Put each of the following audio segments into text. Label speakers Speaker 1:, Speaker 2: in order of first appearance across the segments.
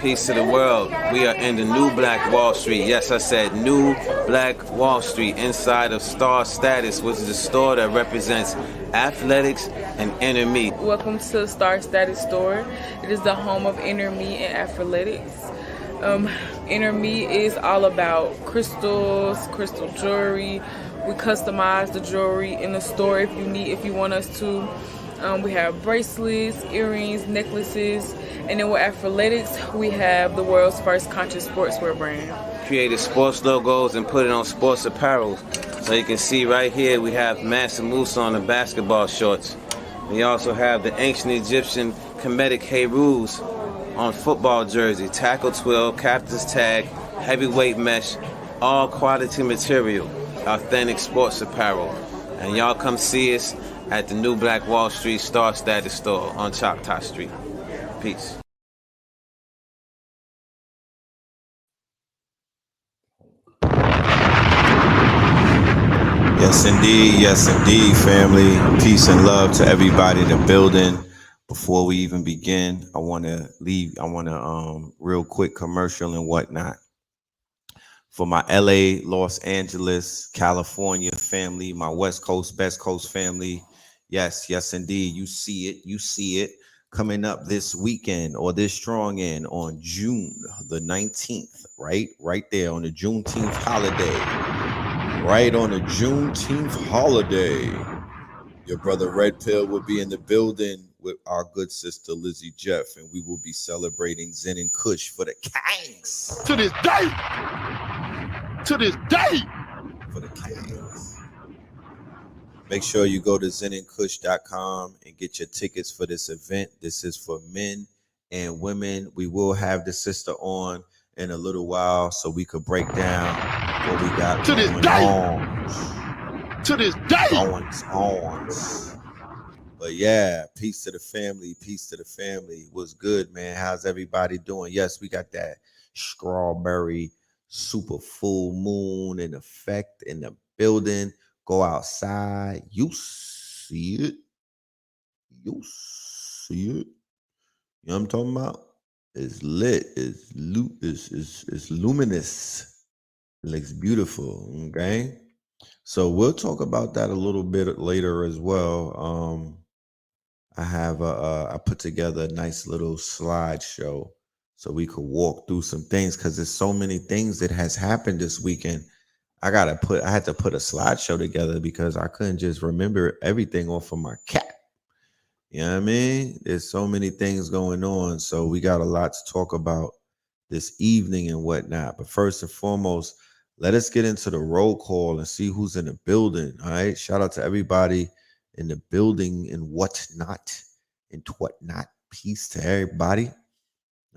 Speaker 1: Peace to the world. We are in the new Black Wall Street. Yes, I said new Black Wall Street inside of Star Status, which is a store that represents athletics and inner me.
Speaker 2: Welcome to Star Status store. It is the home of inner me and athletics. Inner me is all about crystals, crystal jewelry. We customize the jewelry in the store if you want us to. We have bracelets, earrings, necklaces, and then with athletics, we have the world's first conscious sportswear brand.
Speaker 1: Created sports logos and put it on sports apparel. So you can see right here, we have Mansa Musa on the basketball shorts. We also have the ancient Egyptian Kemetic Herus on football jersey, tackle twill, captain's tag, heavyweight mesh, all quality material, authentic sports apparel. And y'all come see us at the new Black Wall Street Star Status store on Choctaw Street. Peace.
Speaker 3: Yes indeed, family. Peace and love to everybody in the building. Before we even begin, I want to real quick commercial and whatnot. For my LA, Los Angeles, California family, my West Coast, Best Coast family. Yes indeed. You see it coming up this weekend or this strong end on June the 19th, right there on the Juneteenth holiday. Right on the Juneteenth holiday. Your brother Red Pill will be in the building with our good sister Lizzy Jeff, and we will be celebrating Zen and Kush for the Kangs.
Speaker 4: To this day.
Speaker 3: For the Kangs. Make sure you go to zenandkush.com and get your tickets for this event. This is for men and women. We will have the sister on in a little while so we could break down what we got
Speaker 4: to this day.
Speaker 3: On. But yeah, peace to the family. What's good, man? How's everybody doing? Yes, we got that strawberry super full moon in effect in the building. Go outside. You see it. You know what I'm talking about? It's lit. It's luminous. It looks beautiful. Okay. So we'll talk about that a little bit later as well. I put together a nice little slideshow so we could walk through some things because there's so many things that has happened this weekend. I had to put a slideshow together because I couldn't just remember everything off of my cat. You know what I mean? There's so many things going on. So we got a lot to talk about this evening and whatnot. But first and foremost, let us get into the roll call and see who's in the building. All right. Shout out to everybody in the building and whatnot. Peace to everybody.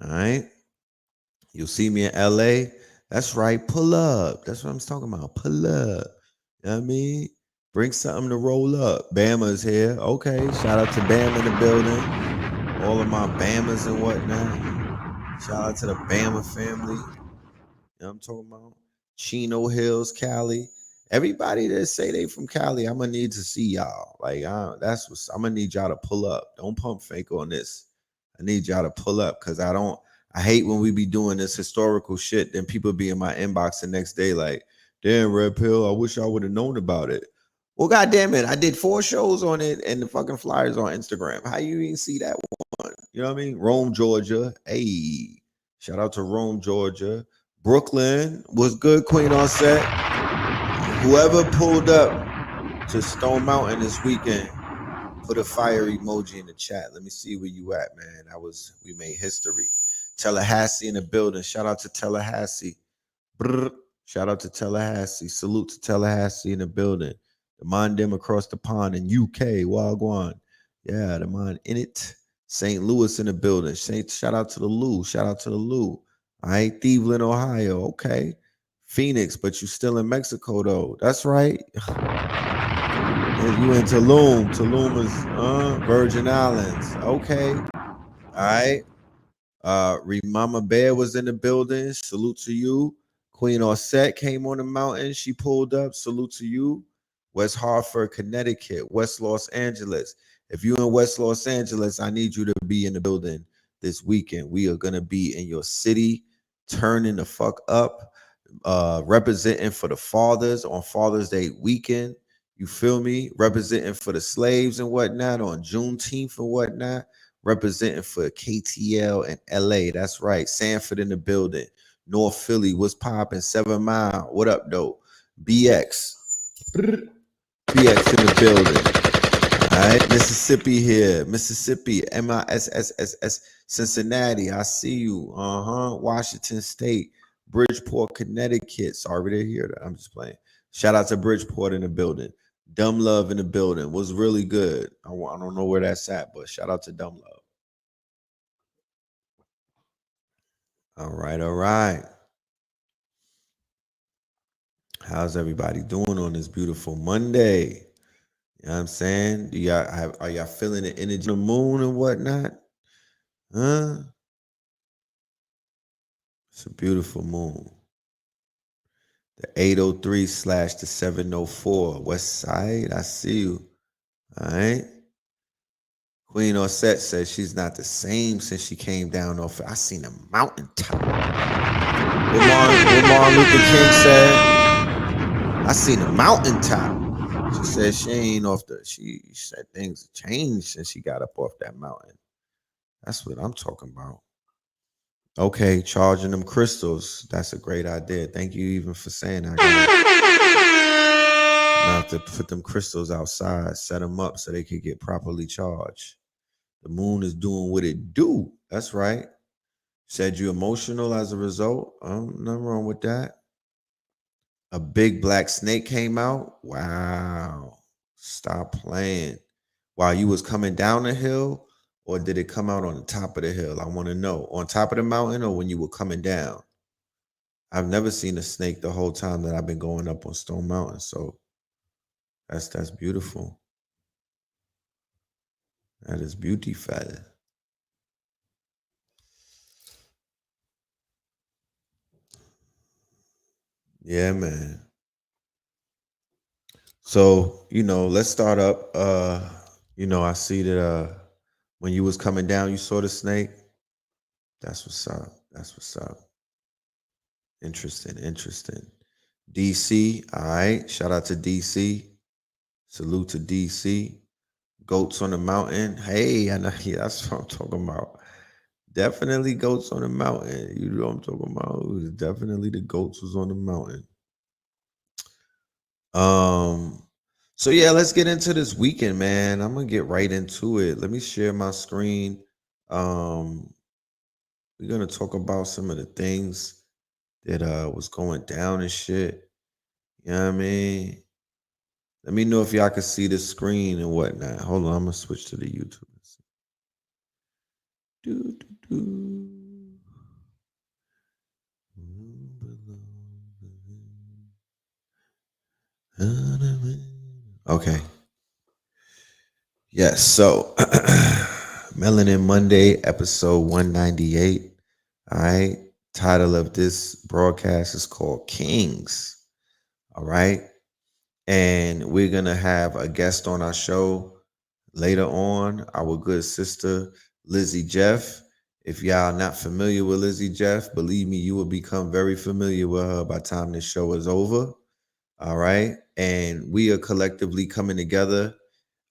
Speaker 3: All right. You'll see me in LA. That's right. Pull up. That's what I'm talking about. Pull up. You know what I mean? Bring something to roll up. Bama's here. Okay. Shout out to Bama in the building. All of my Bamas and whatnot. Shout out to the Bama family. You know what I'm talking about? Chino Hills, Cali. Everybody that say they from Cali, I'm gonna need to see y'all. Like, I'm gonna need y'all to pull up. Don't pump fake on this. I need y'all to pull up because I hate when we be doing this historical shit. Then people be in my inbox the next day like, damn, Red Pill, I wish I would have known about it. Well, goddamn it, I did 4 shows on it and the fucking flyers on Instagram. How you even see that one? You know what I mean? Rome, Georgia. Hey, shout out to Rome, Georgia. Brooklyn was good, Queen on set. Whoever pulled up to Stone Mountain this weekend, put a fire emoji in the chat. Let me see where you at, man. We made history. Tallahassee in the building. Shout out to Tallahassee. Brr. Shout out to Tallahassee. Salute to Tallahassee in the building. The mind them across the pond in UK. Wagwan. Yeah, the mind in it. St. Louis in the building. Shout out to the Lou. All right, Cleveland, Ohio. Okay. Phoenix, but you still in Mexico though. That's right. You in Tulum. Tulum is Virgin Islands. Okay. All right. Mama Bear was in the building. Salute to you. Queen Osset came on the mountain. She pulled up. Salute to you. West Hartford, Connecticut. West Los Angeles. If you're in West Los Angeles, I need you to be in the building this weekend. We are gonna be in your city, turning the fuck up, representing for the fathers on Father's Day weekend. You feel me? Representing for the slaves and whatnot on Juneteenth and whatnot. Representing for KTL and LA. That's right. Sanford in the building. North Philly, what's popping? 7 Mile. What up, though? BX. BX in the building. All right. Mississippi here. Mississippi. MISSSS. Cincinnati. I see you. Washington State. Bridgeport, Connecticut. Sorry to hear that. I'm just playing. Shout out to Bridgeport in the building. Dumb Love in the building was really good. I don't know where that's at, but shout out to Dumb Love. All right, all right. How's everybody doing on this beautiful Monday? You know what I'm saying? Are y'all feeling the energy of the moon and whatnot? Huh? It's a beautiful moon. The 803 / the 704 West Side. I see you. All right. Queen Osset says she's not the same since she came down off. I seen a mountaintop. What Martin Luther King said. I seen a mountaintop. She said she ain't off the. She said things changed since she got up off that mountain. That's what I'm talking about. Okay, charging them crystals. That's a great idea. Thank you even for saying that. I have to put them crystals outside, set them up so they could get properly charged. The moon is doing what it do. That's right. Said you emotional as a result. Nothing wrong with that. A big black snake came out. Wow. Stop playing. While you was coming down the hill, or did it come out on the top of the hill? I want to know. On top of the mountain or when you were coming down? I've never seen a snake the whole time that I've been going up on Stone Mountain. So that's beautiful. That is beautiful. Yeah, man. So, let's start up. I see that when you was coming down, you saw the snake. That's what's up. That's what's up. Interesting. DC. All right. Shout out to DC. Salute to DC. Goats on the mountain. Hey, I know. Yeah, that's what I'm talking about. Definitely goats on the mountain. You know what I'm talking about? It was definitely the goats was on the mountain. So yeah, let's get into this weekend, man. I'm gonna get right into it. Let me share my screen. We're gonna talk about some of the things that was going down and shit. You know what I mean? Let me know if y'all can see the screen and whatnot. Hold on, I'm gonna switch to the YouTube. Okay. Yes, so Melanin Monday, episode 198. All right. Title of this broadcast is called Kings. All right. And we're going to have a guest on our show later on, our good sister, Lizzy Jeff. If y'all not familiar with Lizzy Jeff, believe me, you will become very familiar with her by the time this show is over. All right. And we are collectively coming together.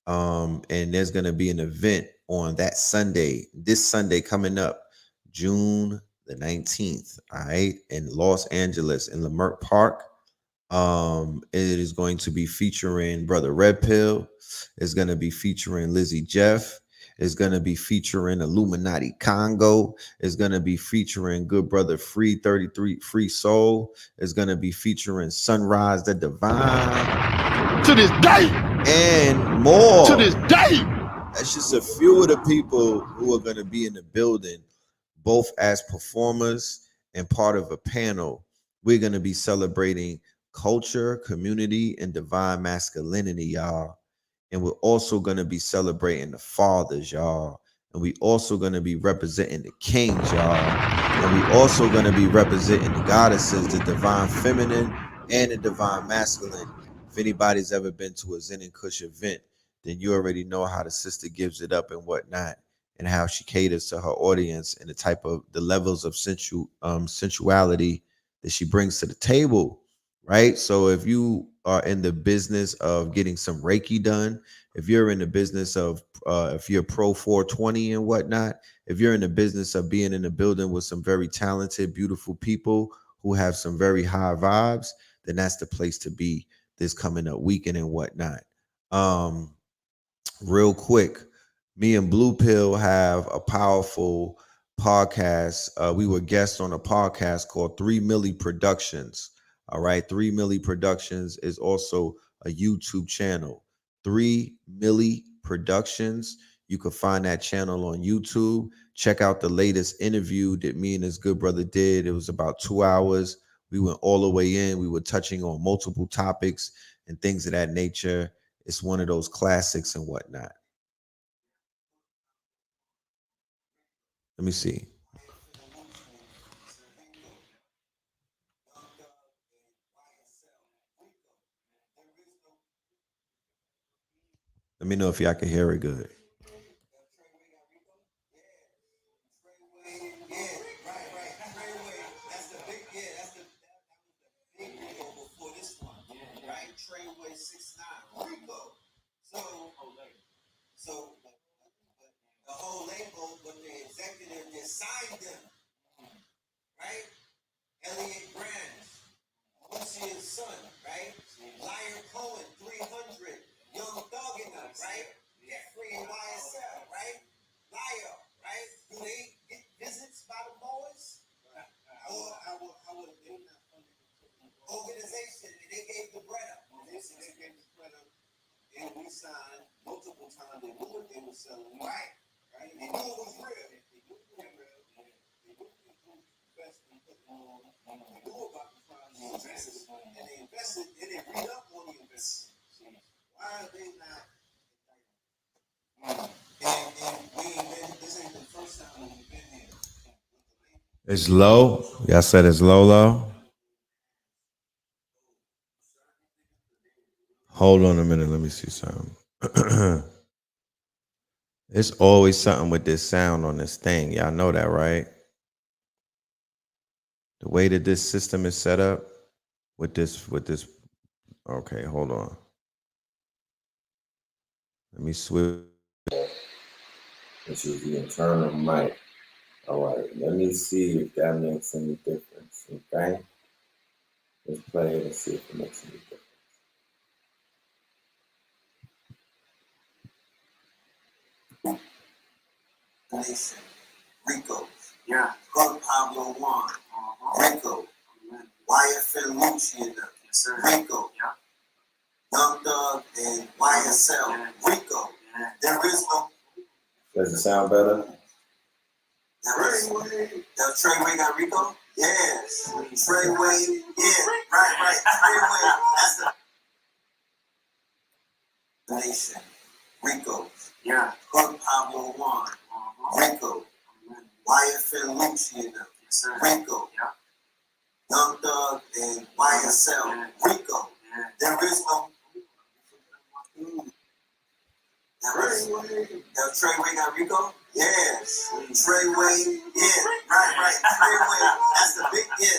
Speaker 3: And there's going to be an event on that Sunday, this Sunday coming up, June the 19th, all right, in Los Angeles in Leimert Park. It is going to be featuring Brother Red Pill. It's going to be featuring Lizzy Jeff. It's going to be featuring Illuminati Congo. It's going to be featuring Good Brother Free 33 Free Soul. It's going to be featuring Sunrise the Divine.
Speaker 4: To this day.
Speaker 3: And more.
Speaker 4: To this day.
Speaker 3: That's just a few of the people who are going to be in the building, both as performers and part of a panel. We're going to be celebrating culture, community, and divine masculinity, y'all. And we're also going to be celebrating the fathers, y'all. And we also going to be representing the kings, y'all. And we also going to be representing the goddesses, the divine feminine and the divine masculine. If anybody's ever been to a Zen and Kush event, then you already know how the sister gives it up and whatnot. and how she caters to her audience and the levels of sensuality that she brings to the table, right? So if you are in the business of getting some Reiki done, if you're in the business of if you're pro 420 and whatnot, if you're in the business of being in a building with some very talented, beautiful people who have some very high vibes, then that's the place to be this coming up weekend and whatnot. Real quick, me and Blue Pill have a powerful podcast. We were guests on a podcast called 3 Milli Productions. All right, 3 Milli Productions is also a YouTube channel. 3 Milli Productions. You can find that channel on YouTube. Check out the latest interview that me and his good brother did. It was about 2 hours. We went all the way in. We were touching on multiple topics and things of that nature. It's one of those classics and whatnot. Let me see. Let me know if y'all can hear it good. So the whole label, but the executive that signed them, right? Elliot Brands, Lucian's son, right? Liar Cohen, 300, Young Thug in them, right? Jeffrey and YSL, right? Liar, right? Do they get visits by the boys? I would organization, and they gave the bread up. They gave the bread up. And we signed multiple times. They knew what they were selling. Right. Right. They knew it was real. They knew it was real. They knew the best and put on. They knew about the crimes. They invested. And they invested. And they read up on the investment. Why are they not? And we ain't been. This ain't the first time we've been here. It's low. Y'all said it's low. Hold on a minute. Let me see something. It's always something with this sound on this thing. Y'all know that, right? The way that this system is set up with this. Okay, hold on. Let me switch. This is the internal mic. All right, let me see if that makes any difference. Okay? Let's play it and see if it makes any difference. Nation, Rico, yeah, Hood Pablo Juan, Rico, Wyatt Felucci, yes, Rico, yeah, Young Thug and YSL, Rico. Yeah. There is no. Does it sound better? Treyway got Rico? Yes. Treyway, yeah, right. Treyway, that's the nation, Rico, yeah, Hood Pablo Juan. Rico, Wyatt Felucci, yes, Rico, yeah, Young Thug and YSL, Rico. There is no. Treyway got Rico? Yes. Treyway, yeah, right. Treyway, that's the big, yeah,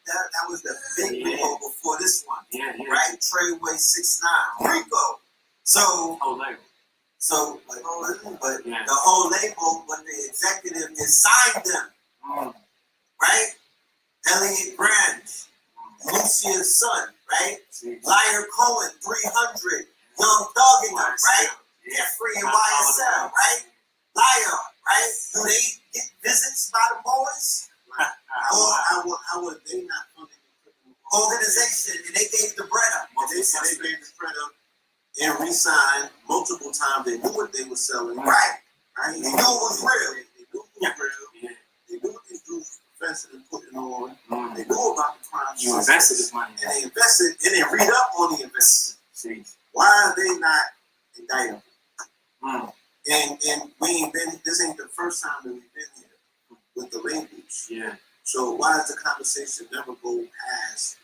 Speaker 3: that was the big Rico before this one, right? Treyway 6'9", Rico. So. But the whole label, but the executive that signed them, right? Elliot Brands, Lucian's son, right? Liar Cohen, 300, Young Thug in them, right? Jeffrey and YSL, right? Liar, right? Do they get visits by the boys? How would they not fund the organization? And they gave the bread up. They gave the bread up. And re-signed multiple times. They knew what they were selling. Right. They knew it was real. They knew it was real. They knew what these dudes were invested in putting on. They knew about the crimes. You invested this money. And they invested, and they read up on the investment. Why are they not indicted? And we ain't been, this ain't the first time that we've been here with the labels. Yeah. So why does the conversation never go past,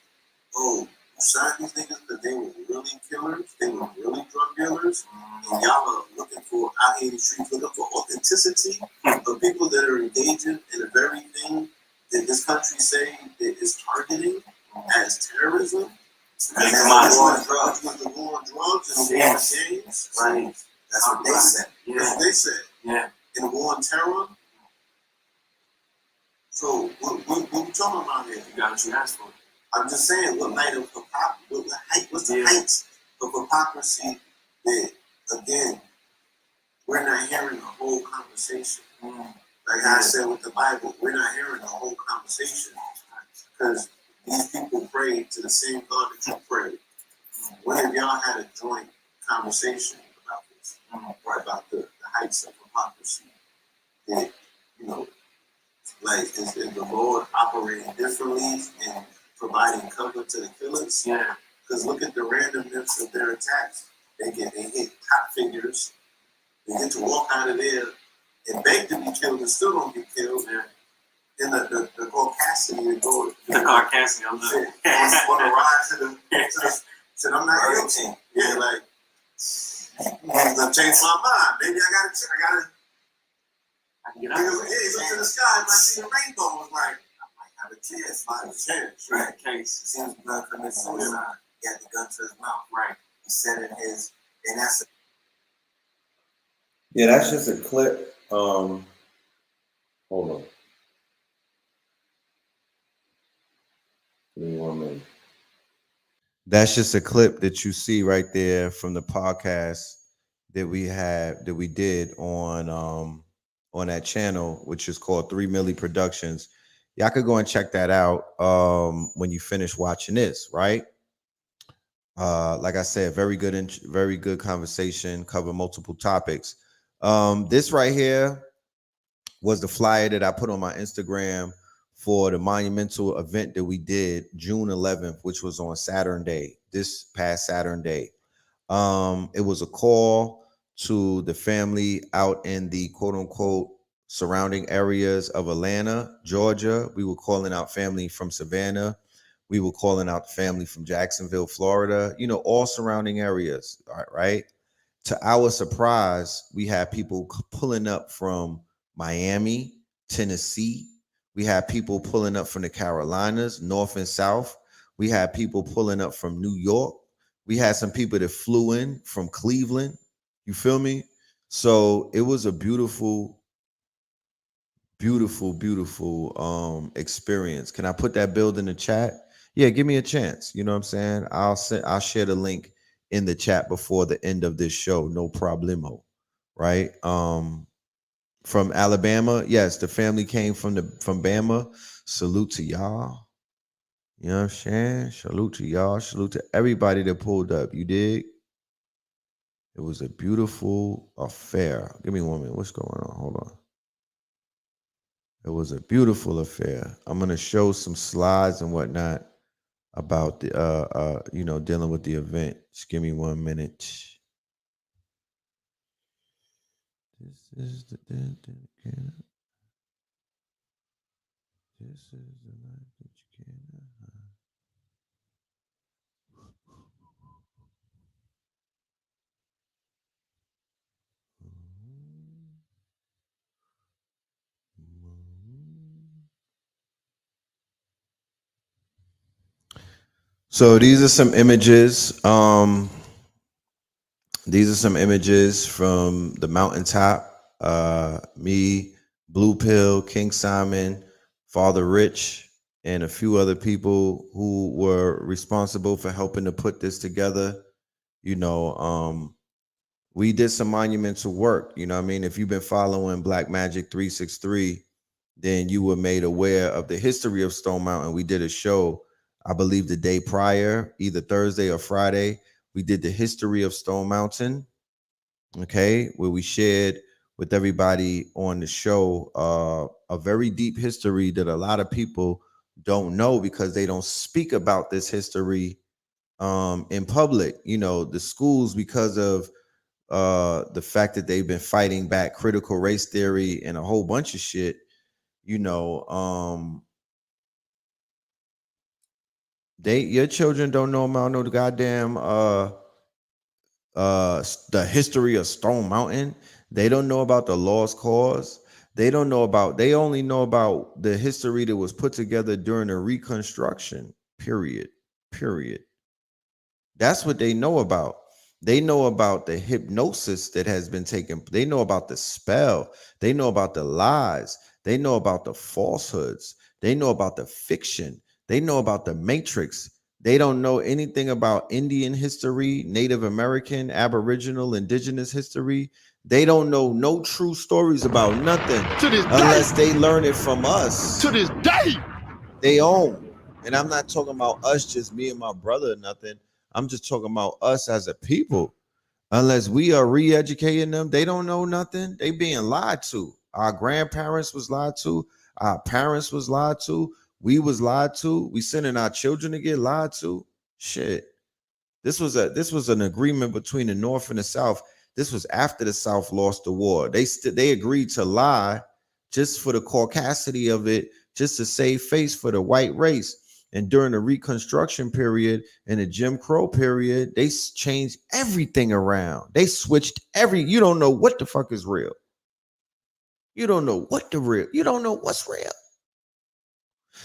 Speaker 3: signed these niggas because they were really killers, they were really drug dealers, and y'all are looking for out here in the streets looking for authenticity of people that are engaging in the very thing that this country say that is targeting as terrorism. And that's the war on drugs, the war on drugs and the war on gangs. Right. That's what they said. Yeah. That's what they said. Yeah. And the war on terror. So what we talking about here? You got what you asked for. I'm just saying, what night of hypocrisy? What's the height of hypocrisy that, again, we're not hearing the whole conversation. Like I said with the Bible, we're not hearing the whole conversation because these people prayed to the same God that you prayed. When have y'all had a joint conversation about this? Or about the heights of hypocrisy? That, you know, like, is the Lord operating differently and providing cover to the killers? Yeah. Because look at the randomness of their attacks. They hit top figures. They get to walk out of there and beg to be killed and still don't get killed. Yeah. Then the Caucasian, the Caucasian, I'm not. On the ride to the said, I'm not guilty. Yeah, like, I'm gonna change my mind. Maybe I gotta. He looked to the sky, I see the rainbow. Was like, I might have a chance. I have a chance. Right. Case. It seems blood commits suicide. He had the gun to his mouth. Right. He said it is, and that's. Yeah, that's just a clip. Hold on. Give me 1 minute. That's just a clip that you see right there from the podcast that we did on that channel, which is called 3 Milli Productions. Y'all could go and check that out when you finish watching this, right? Like I said, very good conversation, cover multiple topics. This right here was the flyer that I put on my Instagram for the monumental event that we did June 11th, which was on Saturday, this past Saturday. It was a call to the family out in the quote unquote surrounding areas of Atlanta, Georgia. We were calling out family from Savannah. We were calling out the family from Jacksonville, Florida, you know, all surrounding areas. All right. To our surprise, we had people pulling up from Miami, Tennessee. We had people pulling up from the Carolinas, North and South. We had people pulling up from New York. We had some people that flew in from Cleveland. You feel me? So it was a beautiful experience. Can I put that build in the chat? Yeah, give me a chance. You know what I'm saying? I'll share the link in the chat before the end of this show. No problemo. Right? From Alabama. Yes, the family came from Bama. Salute to y'all. You know what I'm saying? Salute to y'all. Salute to everybody that pulled up. You dig? It was a beautiful affair. Give me 1 minute. What's going on? Hold on. It was a beautiful affair. I'm gonna show some slides and whatnot about the dealing with the event. Just give me 1 minute. This is the day that you cannot. This is the night that you cannot hide. So these are some images. These are some images from the mountaintop. Me, Blue Pill, King Simon, Father Rich, and a few other people who were responsible for helping to put this together. You know, we did some monumental work. You know what I mean? If you've been following Black Magic 363, then you were made aware of the history of Stone Mountain. We did a show, I believe the day prior, either Thursday or Friday. We did the history of Stone Mountain, okay, where we shared with everybody on the show a very deep history that a lot of people don't know because they don't speak about this history in public. You know, the schools, because of the fact that they've been fighting back critical race theory and a whole bunch of shit, you know, Your children don't know about no goddamn the history of Stone Mountain. They don't know about the lost cause. They only know about the history that was put together during the reconstruction period. Period. That's what they know about. They know about the hypnosis that has been taken. They know about the spell. They know about the lies. They know about the falsehoods. They know about the fiction. They know about the matrix. They don't know anything about Indian history, Native American, Aboriginal, Indigenous history. They don't know no true stories about nothing
Speaker 4: To this
Speaker 3: unless
Speaker 4: day,
Speaker 3: they learn it from us.
Speaker 4: to this day.
Speaker 3: They own. And I'm not talking about us, just me and my brother or nothing. I'm just talking about us as a people. Unless we are re-educating them, they don't know nothing. They being lied to. Our grandparents was lied to. Our parents was lied to. We was lied to. We sending our children to get lied to. Shit. This was an agreement between the North and the South. This was after the South lost the war. They agreed to lie just for the caucasity of it, just to save face for the white race. And during the Reconstruction period and the Jim Crow period, they changed everything around. They switched you don't know what the fuck is real. You don't know you don't know what's real.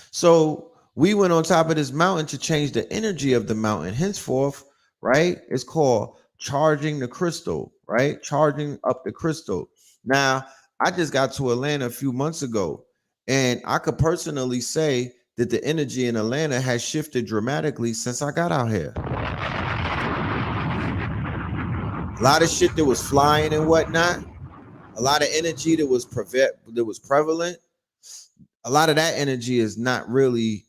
Speaker 3: So we went on top of this mountain to change the energy of the mountain. Henceforth, right? It's called charging the crystal, right? Charging up the crystal. Now, I just got to Atlanta a few months ago, and I could personally say that the energy in Atlanta has shifted dramatically since I got out here. A lot of shit that was flying and whatnot, a lot of energy that was prevalent. A lot of that energy is not really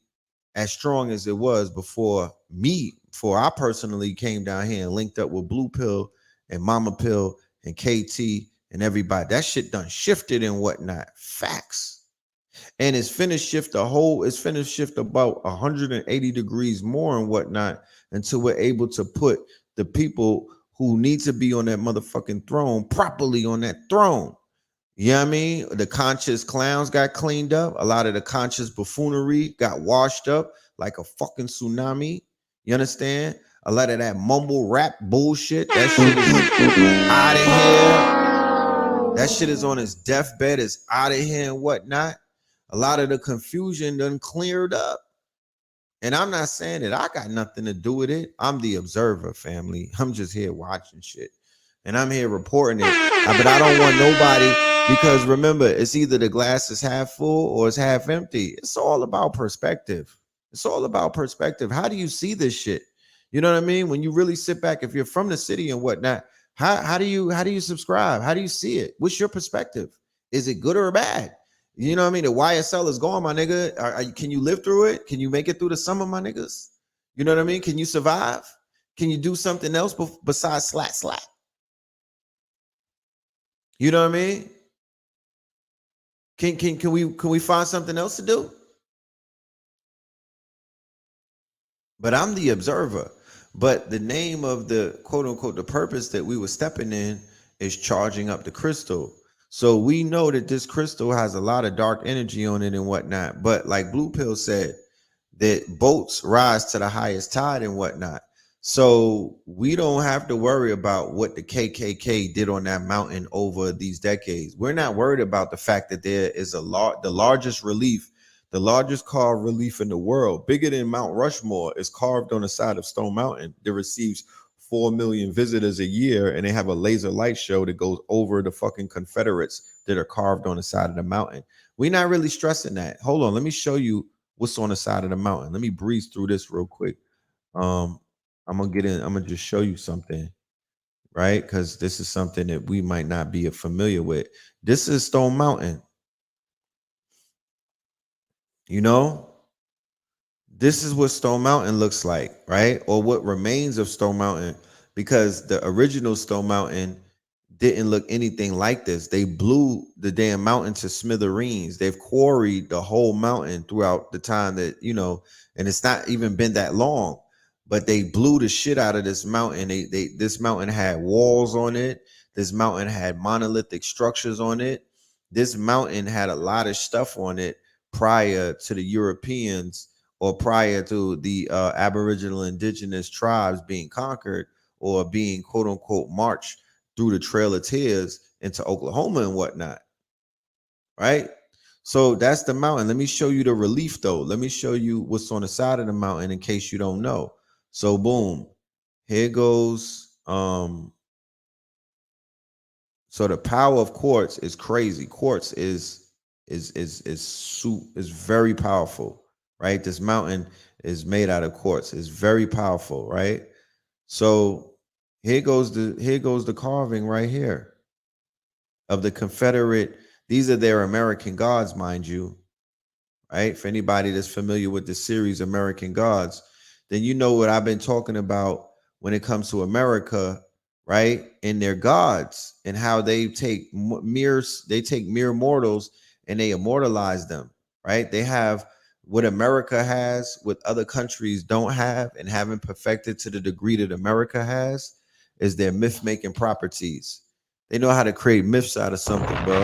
Speaker 3: as strong as it was before I personally came down here and linked up with Blue Pill and Mama Pill and KT and everybody. That shit done shifted and whatnot. Facts. And it's finished shift about 180 degrees more and whatnot until we're able to put the people who need to be on that motherfucking throne properly on that throne. You know what I mean? The conscious clowns got cleaned up. A lot of the conscious buffoonery got washed up like a fucking tsunami. You understand? A lot of that mumble rap bullshit. That shit is out of here. That shit is on his deathbed. It's out of here and whatnot. A lot of the confusion done cleared up. And I'm not saying that I got nothing to do with it. I'm the observer, family. I'm just here watching shit. And I'm here reporting it. But I don't want nobody, because remember, it's either the glass is half full or it's half empty. It's all about perspective. It's all about perspective. How do you see this shit? You know what I mean? When you really sit back, if you're from the city and whatnot, how do you subscribe? How do you see it? What's your perspective? Is it good or bad? You know what I mean? The YSL is gone, my nigga. Can you live through it? Can you make it through the summer, my niggas? You know what I mean? Can you survive? Can you do something else besides slack? You know what I mean? Can we find something else to do? But I'm the observer. But the name of the quote unquote the purpose that we were stepping in is charging up the crystal. So we know that this crystal has a lot of dark energy on it and whatnot. But like Blue Pill said, that boats rise to the highest tide and whatnot. So we don't have to worry about what the KKK did on that mountain over these decades. We're not worried about the fact that there is the largest relief, the largest carved relief in the world, bigger than Mount Rushmore, is carved on the side of Stone Mountain that receives 4 million visitors a year, and they have a laser light show that goes over the fucking Confederates that are carved on the side of the mountain. We're not really stressing that. Hold on, let me show you what's on the side of the mountain. Let me breeze through this real quick. I'm gonna just show you something, right? Because this is something that we might not be familiar with. This is Stone Mountain. You know, this is what Stone Mountain looks like, right? Or what remains of Stone Mountain, because the original Stone Mountain didn't look anything like this. They blew the damn mountain to smithereens. They've quarried the whole mountain throughout the time that, and it's not even been that long, but they blew the shit out of this mountain. This mountain had walls on it. This mountain had monolithic structures on it. This mountain had a lot of stuff on it prior to the Europeans or prior to the Aboriginal indigenous tribes being conquered or being quote unquote marched through the Trail of Tears into Oklahoma and whatnot, right? So that's the mountain. Let me show you the relief though. Let me show you what's on the side of the mountain in case you don't know. So boom, here goes. So the power of quartz is crazy. Quartz is very powerful, right? This mountain is made out of quartz. It's very powerful, right? So here goes the carving right here of the Confederate. These are their American gods, mind you, right? For anybody that's familiar with the series American Gods, then you know what I've been talking about when it comes to America, right? And their gods and how they take mere mortals and they immortalize them, right? They have what America has, what other countries don't have and haven't perfected to the degree that America has, is their myth-making properties. They know how to create myths out of something, bro.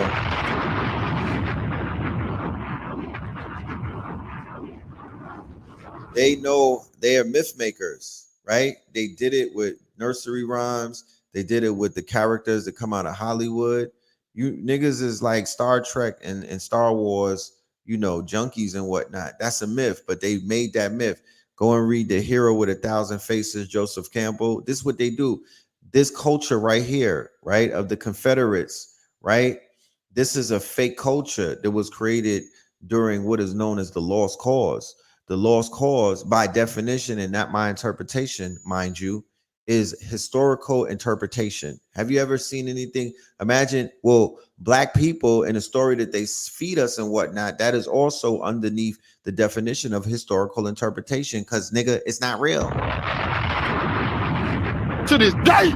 Speaker 3: They know they are myth makers, right? They did it with nursery rhymes. They did it with the characters that come out of Hollywood. You niggas is like Star Trek and Star Wars, you know, junkies and whatnot. That's a myth, but they made that myth. Go and read The Hero with a Thousand Faces, Joseph Campbell. This is what they do. This culture right here, right, of the Confederates, right? This is a fake culture that was created during what is known as the Lost Cause. The lost cause, by definition, and not my interpretation, mind you, is historical interpretation. Have you ever seen anything? Imagine, well, black people and the story that they feed us and whatnot, that is also underneath the definition of historical interpretation, because nigga, it's not real.
Speaker 4: To this day,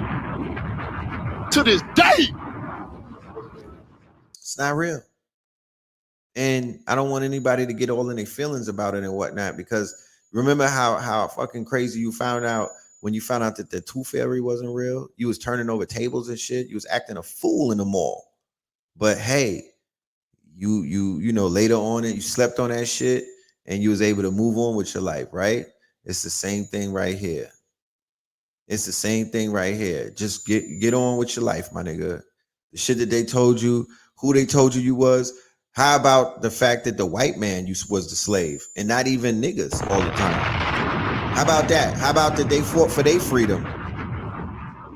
Speaker 3: it's not real. And I don't want anybody to get all in their feelings about it and whatnot, because remember how fucking crazy you found out when you found out that the Tooth Fairy wasn't real? You was turning over tables and shit. You was acting a fool in the mall. But hey, you know, later on you slept on that shit and you was able to move on with your life, right? It's the same thing right here. It's the same thing right here. Just get on with your life, my nigga. The shit that they told you, who they told you was. How about the fact that the white man was the slave and not even niggas all the time? How about that? How about that they fought for their freedom?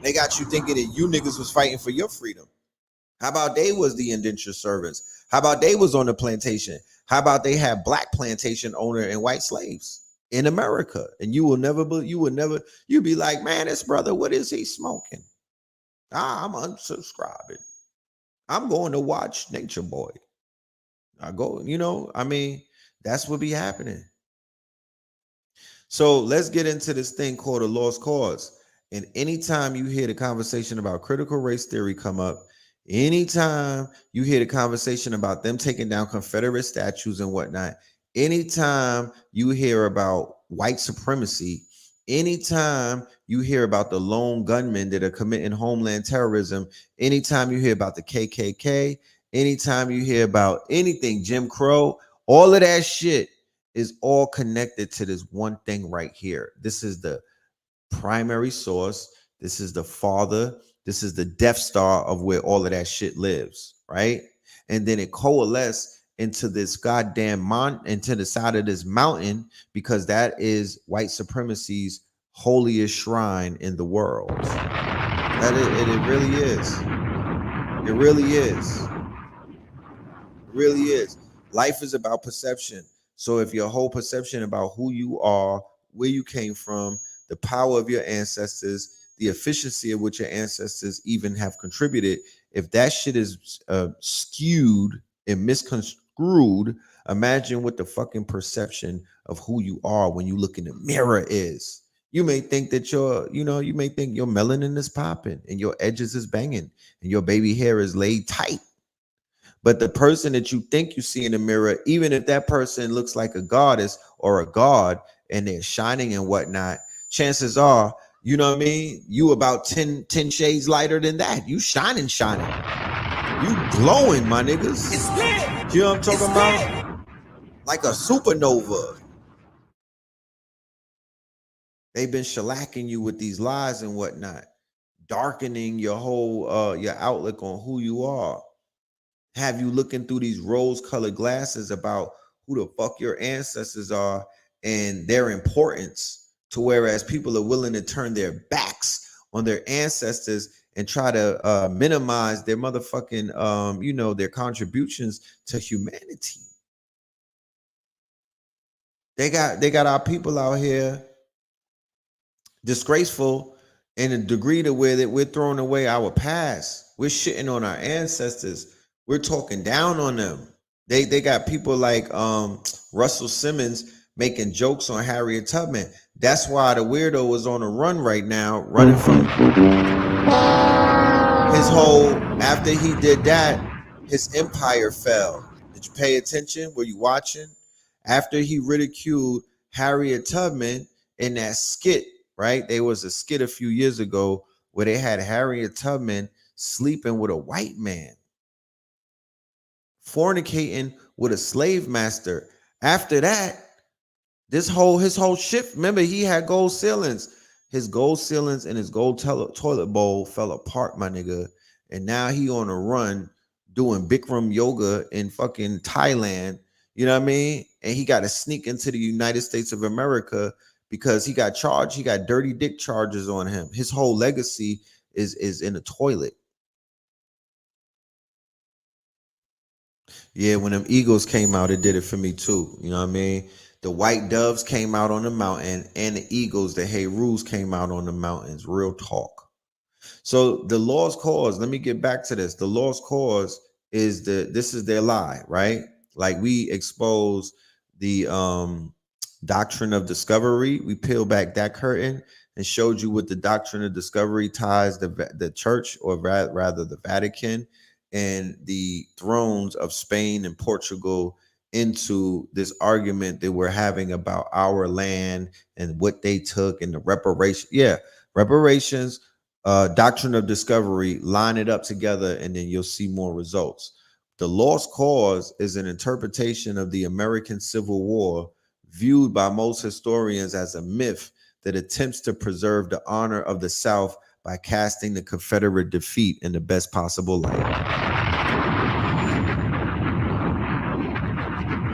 Speaker 3: They got you thinking that you niggas was fighting for your freedom. How about they was the indentured servants? How about they was on the plantation? How about they had black plantation owner and white slaves in America? And you'd be like, man, this brother, what is he smoking? I'm unsubscribing. I'm going to watch Nature Boy. I go, you know, I mean, that's what be happening. So let's get into this thing called a lost cause. And anytime you hear the conversation about critical race theory come up, anytime you hear the conversation about them taking down Confederate statues and whatnot, anytime you hear about white supremacy, anytime you hear about the lone gunmen that are committing homeland terrorism, anytime you hear about the KKK, anytime you hear about anything, Jim Crow, all of that shit is all connected to this one thing right here. This is the primary source. This is the father. This is the Death Star of where all of that shit lives, right? And then it coalesced into this goddamn into the side of this mountain, because that is white supremacy's holiest shrine in the world. It really is. It really is. Really is. Life is about perception. So if your whole perception about who you are, where you came from, the power of your ancestors, the efficiency of what your ancestors even have contributed, if that shit is skewed and misconstrued, imagine what the fucking perception of who you are when you look in the mirror is. You may think that you may think your melanin is popping and your edges is banging and your baby hair is laid tight. But the person that you think you see in the mirror, even if that person looks like a goddess or a god and they're shining and whatnot, chances are, you know what I mean? You about 10 shades lighter than that. You shining. You glowing, my niggas.
Speaker 4: it's lit.
Speaker 3: You know what I'm talking about? Like a supernova. They've been shellacking you with these lies and whatnot, darkening your whole your outlook on who you are. Have you looking through these rose-colored glasses about who the fuck your ancestors are and their importance, to whereas people are willing to turn their backs on their ancestors and try to minimize their motherfucking their contributions to humanity. They got our people out here disgraceful in a degree to where that we're throwing away our past. We're shitting on our ancestors. We're talking down on them. They got people like Russell Simmons making jokes on Harriet Tubman. That's why the weirdo is on a run right now, running from his whole. After he did that, his empire fell. Did you pay attention? Were you watching? After he ridiculed Harriet Tubman in that skit, right? There was a skit a few years ago where they had Harriet Tubman sleeping with a white man, fornicating with a slave master. After that, his whole shit. Remember, he had gold ceilings. His gold ceilings and his gold toilet bowl fell apart, my nigga. And now he on a run doing Bikram yoga in fucking Thailand. You know what I mean? And he got to sneak into the United States of America because he got charged. He got dirty dick charges on him. His whole legacy is in the toilet. Yeah, when them eagles came out, it did it for me too. You know what I mean? The white doves came out on the mountain, and the eagles, the Herus, came out on the mountains. Real talk. So the lost cause, let me get back to this. The lost cause is this is their lie, right? Like, we expose the doctrine of discovery. We peel back that curtain and showed you what the doctrine of discovery ties the church, or rather the Vatican, and the thrones of Spain and Portugal into this argument that we're having about our land and what they took and the reparations. Yeah, reparations, doctrine of discovery, line it up together, and then you'll see more results. The lost cause is an interpretation of the American Civil War viewed by most historians as a myth that attempts to preserve the honor of the South by casting the Confederate defeat in the best possible light.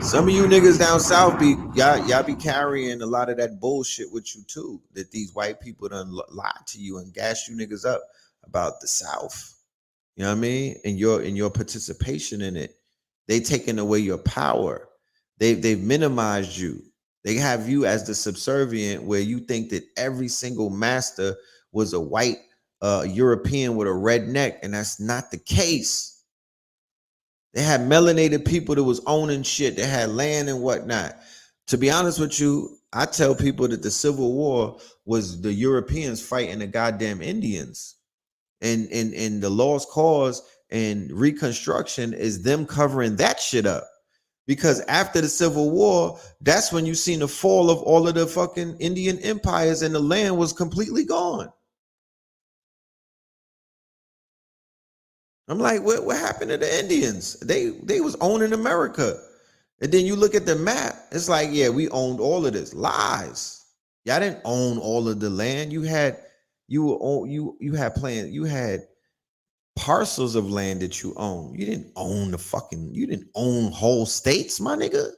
Speaker 3: Some of you niggas down south y'all be carrying a lot of that bullshit with you too, that these white people done lied to you and gas you niggas up about the South. You know what I mean? And your participation in it. They taking away your power. They've minimized you. They have you as the subservient, where you think that every single master was a white European with a red neck, and that's not the case. They had melanated people that was owning shit. They had land and whatnot. To be honest with you, I tell people that the Civil War was the Europeans fighting the goddamn Indians. And the lost cause and Reconstruction is them covering that shit up. Because after the Civil War, that's when you seen the fall of all of the fucking Indian empires, and the land was completely gone. I'm like, what happened to the Indians? They was owning America. And then you look at the map, it's like, yeah, we owned all of this. Lies. Y'all didn't own all of the land. You had parcels of land that you own. You didn't own whole states, my nigga.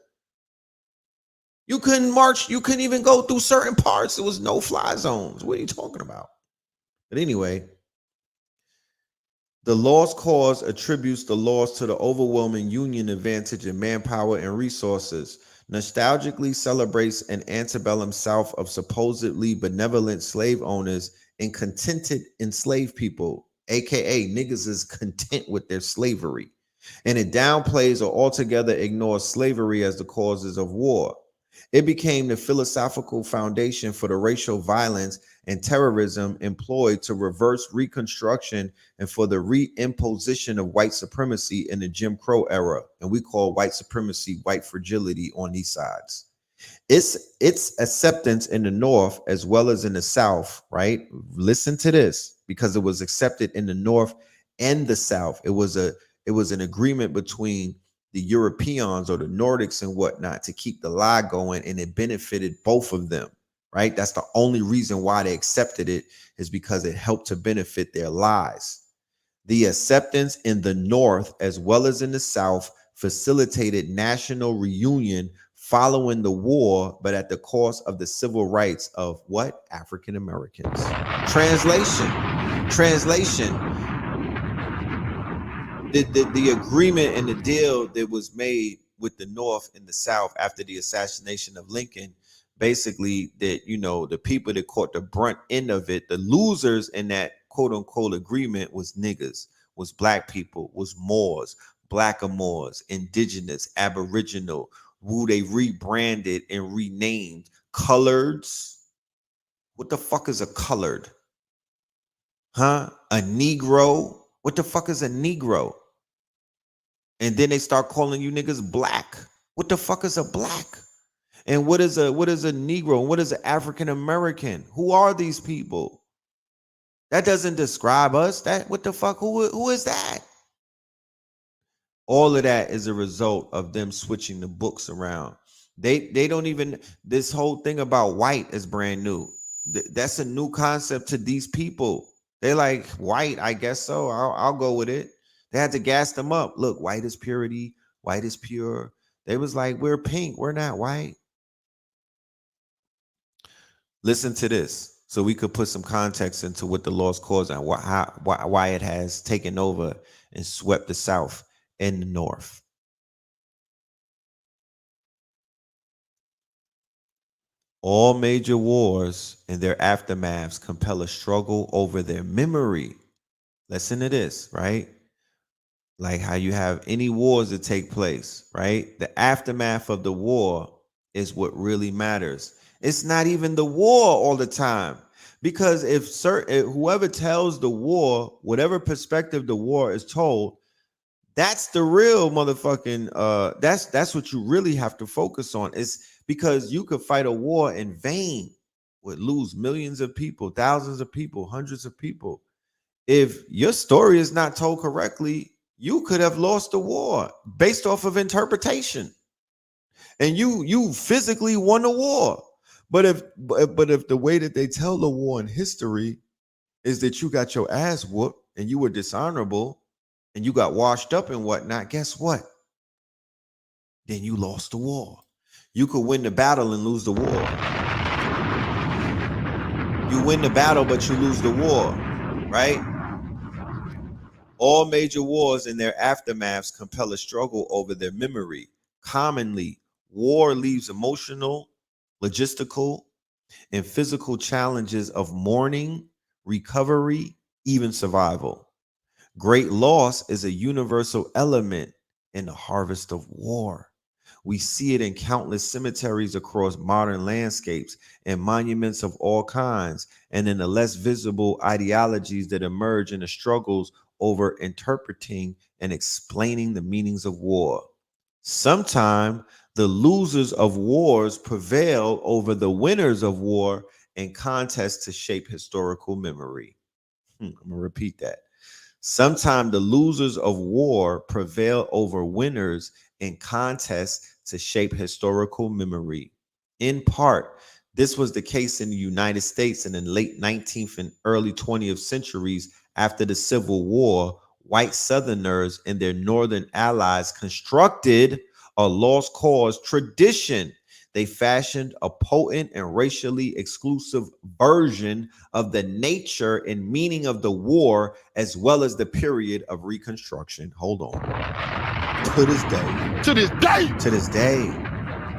Speaker 3: You couldn't march, you couldn't even go through certain parts. There was no fly zones. What are you talking about? But anyway, the lost cause attributes the loss to the overwhelming Union advantage in manpower and resources, nostalgically celebrates an antebellum South of supposedly benevolent slave owners and contented enslaved people, aka niggas is content with their slavery, and it downplays or altogether ignores slavery as the causes of war. It became the philosophical foundation for the racial violence and terrorism employed to reverse Reconstruction and for the reimposition of white supremacy in the Jim Crow era. And we call white supremacy white fragility on these sides. Its acceptance in the North as well as in the South, right? Listen to this, because it was accepted in the North and the South. It was an agreement between the Europeans or the Nordics and whatnot to keep the lie going, and it benefited both of them, right? That's the only reason why they accepted it, is because it helped to benefit their lives. The acceptance in the North as well as in the South facilitated national reunion following the war, but at the cost of the civil rights of what? African Americans. Translation. The agreement and the deal that was made with the North and the South after the assassination of Lincoln, basically that, you know, the people that caught the brunt end of it, the losers in that quote unquote agreement was niggas, was black people, was Moors, blackamoors, indigenous, aboriginal, who they rebranded and renamed coloreds. What the fuck is a colored? Huh? A Negro? What the fuck is a Negro? And then they start calling you niggas black. What the fuck is a black? And what is a Negro? And what is an African American? Who are these people? That doesn't describe us. That what the fuck? Who is that? All of that is a result of them switching the books around. They don't even, this whole thing about white is brand new. That's a new concept to these people. They're like, white, I guess so. I'll go with it. They had to gas them up. Look, white is purity. White is pure. They was like, we're pink. We're not white. Listen to this so we could put some context into what the lost cause and why it has taken over and swept the South and the North. All major wars and their aftermaths compel a struggle over their memory. Listen to this, right? Like how you have any wars that take place, right? The aftermath of the war is what really matters. It's not even the war all the time, because if whoever tells the war, whatever perspective the war is told, that's the real motherfucking that's what you really have to focus on. Is because you could fight a war in vain, would lose millions of people, thousands of people, hundreds of people. If your story is not told correctly, you could have lost the war based off of interpretation, and you physically won the war. But if the way that they tell the war in history is that you got your ass whooped and you were dishonorable and you got washed up and whatnot, guess what? Then you lost the war. You could win the battle and lose the war. You win the battle, but you lose the war, right? All major wars and their aftermaths compel a struggle over their memory. Commonly, war leaves emotional, logistical, and physical challenges of mourning, recovery, even survival. Great loss is a universal element in the harvest of war. We see it in countless cemeteries across modern landscapes and monuments of all kinds, and in the less visible ideologies that emerge in the struggles over interpreting and explaining the meanings of war. Sometimes the losers of wars prevail over the winners of war in contests to shape historical memory. I'm going to repeat that. Sometimes the losers of war prevail over winners in contests to shape historical memory. In part, this was the case in the United States in the late 19th and early 20th centuries. After the Civil War, white Southerners and their Northern allies constructed a lost cause tradition. They fashioned a potent and racially exclusive version of the nature and meaning of the war, as well as the period of Reconstruction. Hold on. To this day.
Speaker 4: To this day.
Speaker 3: To this day.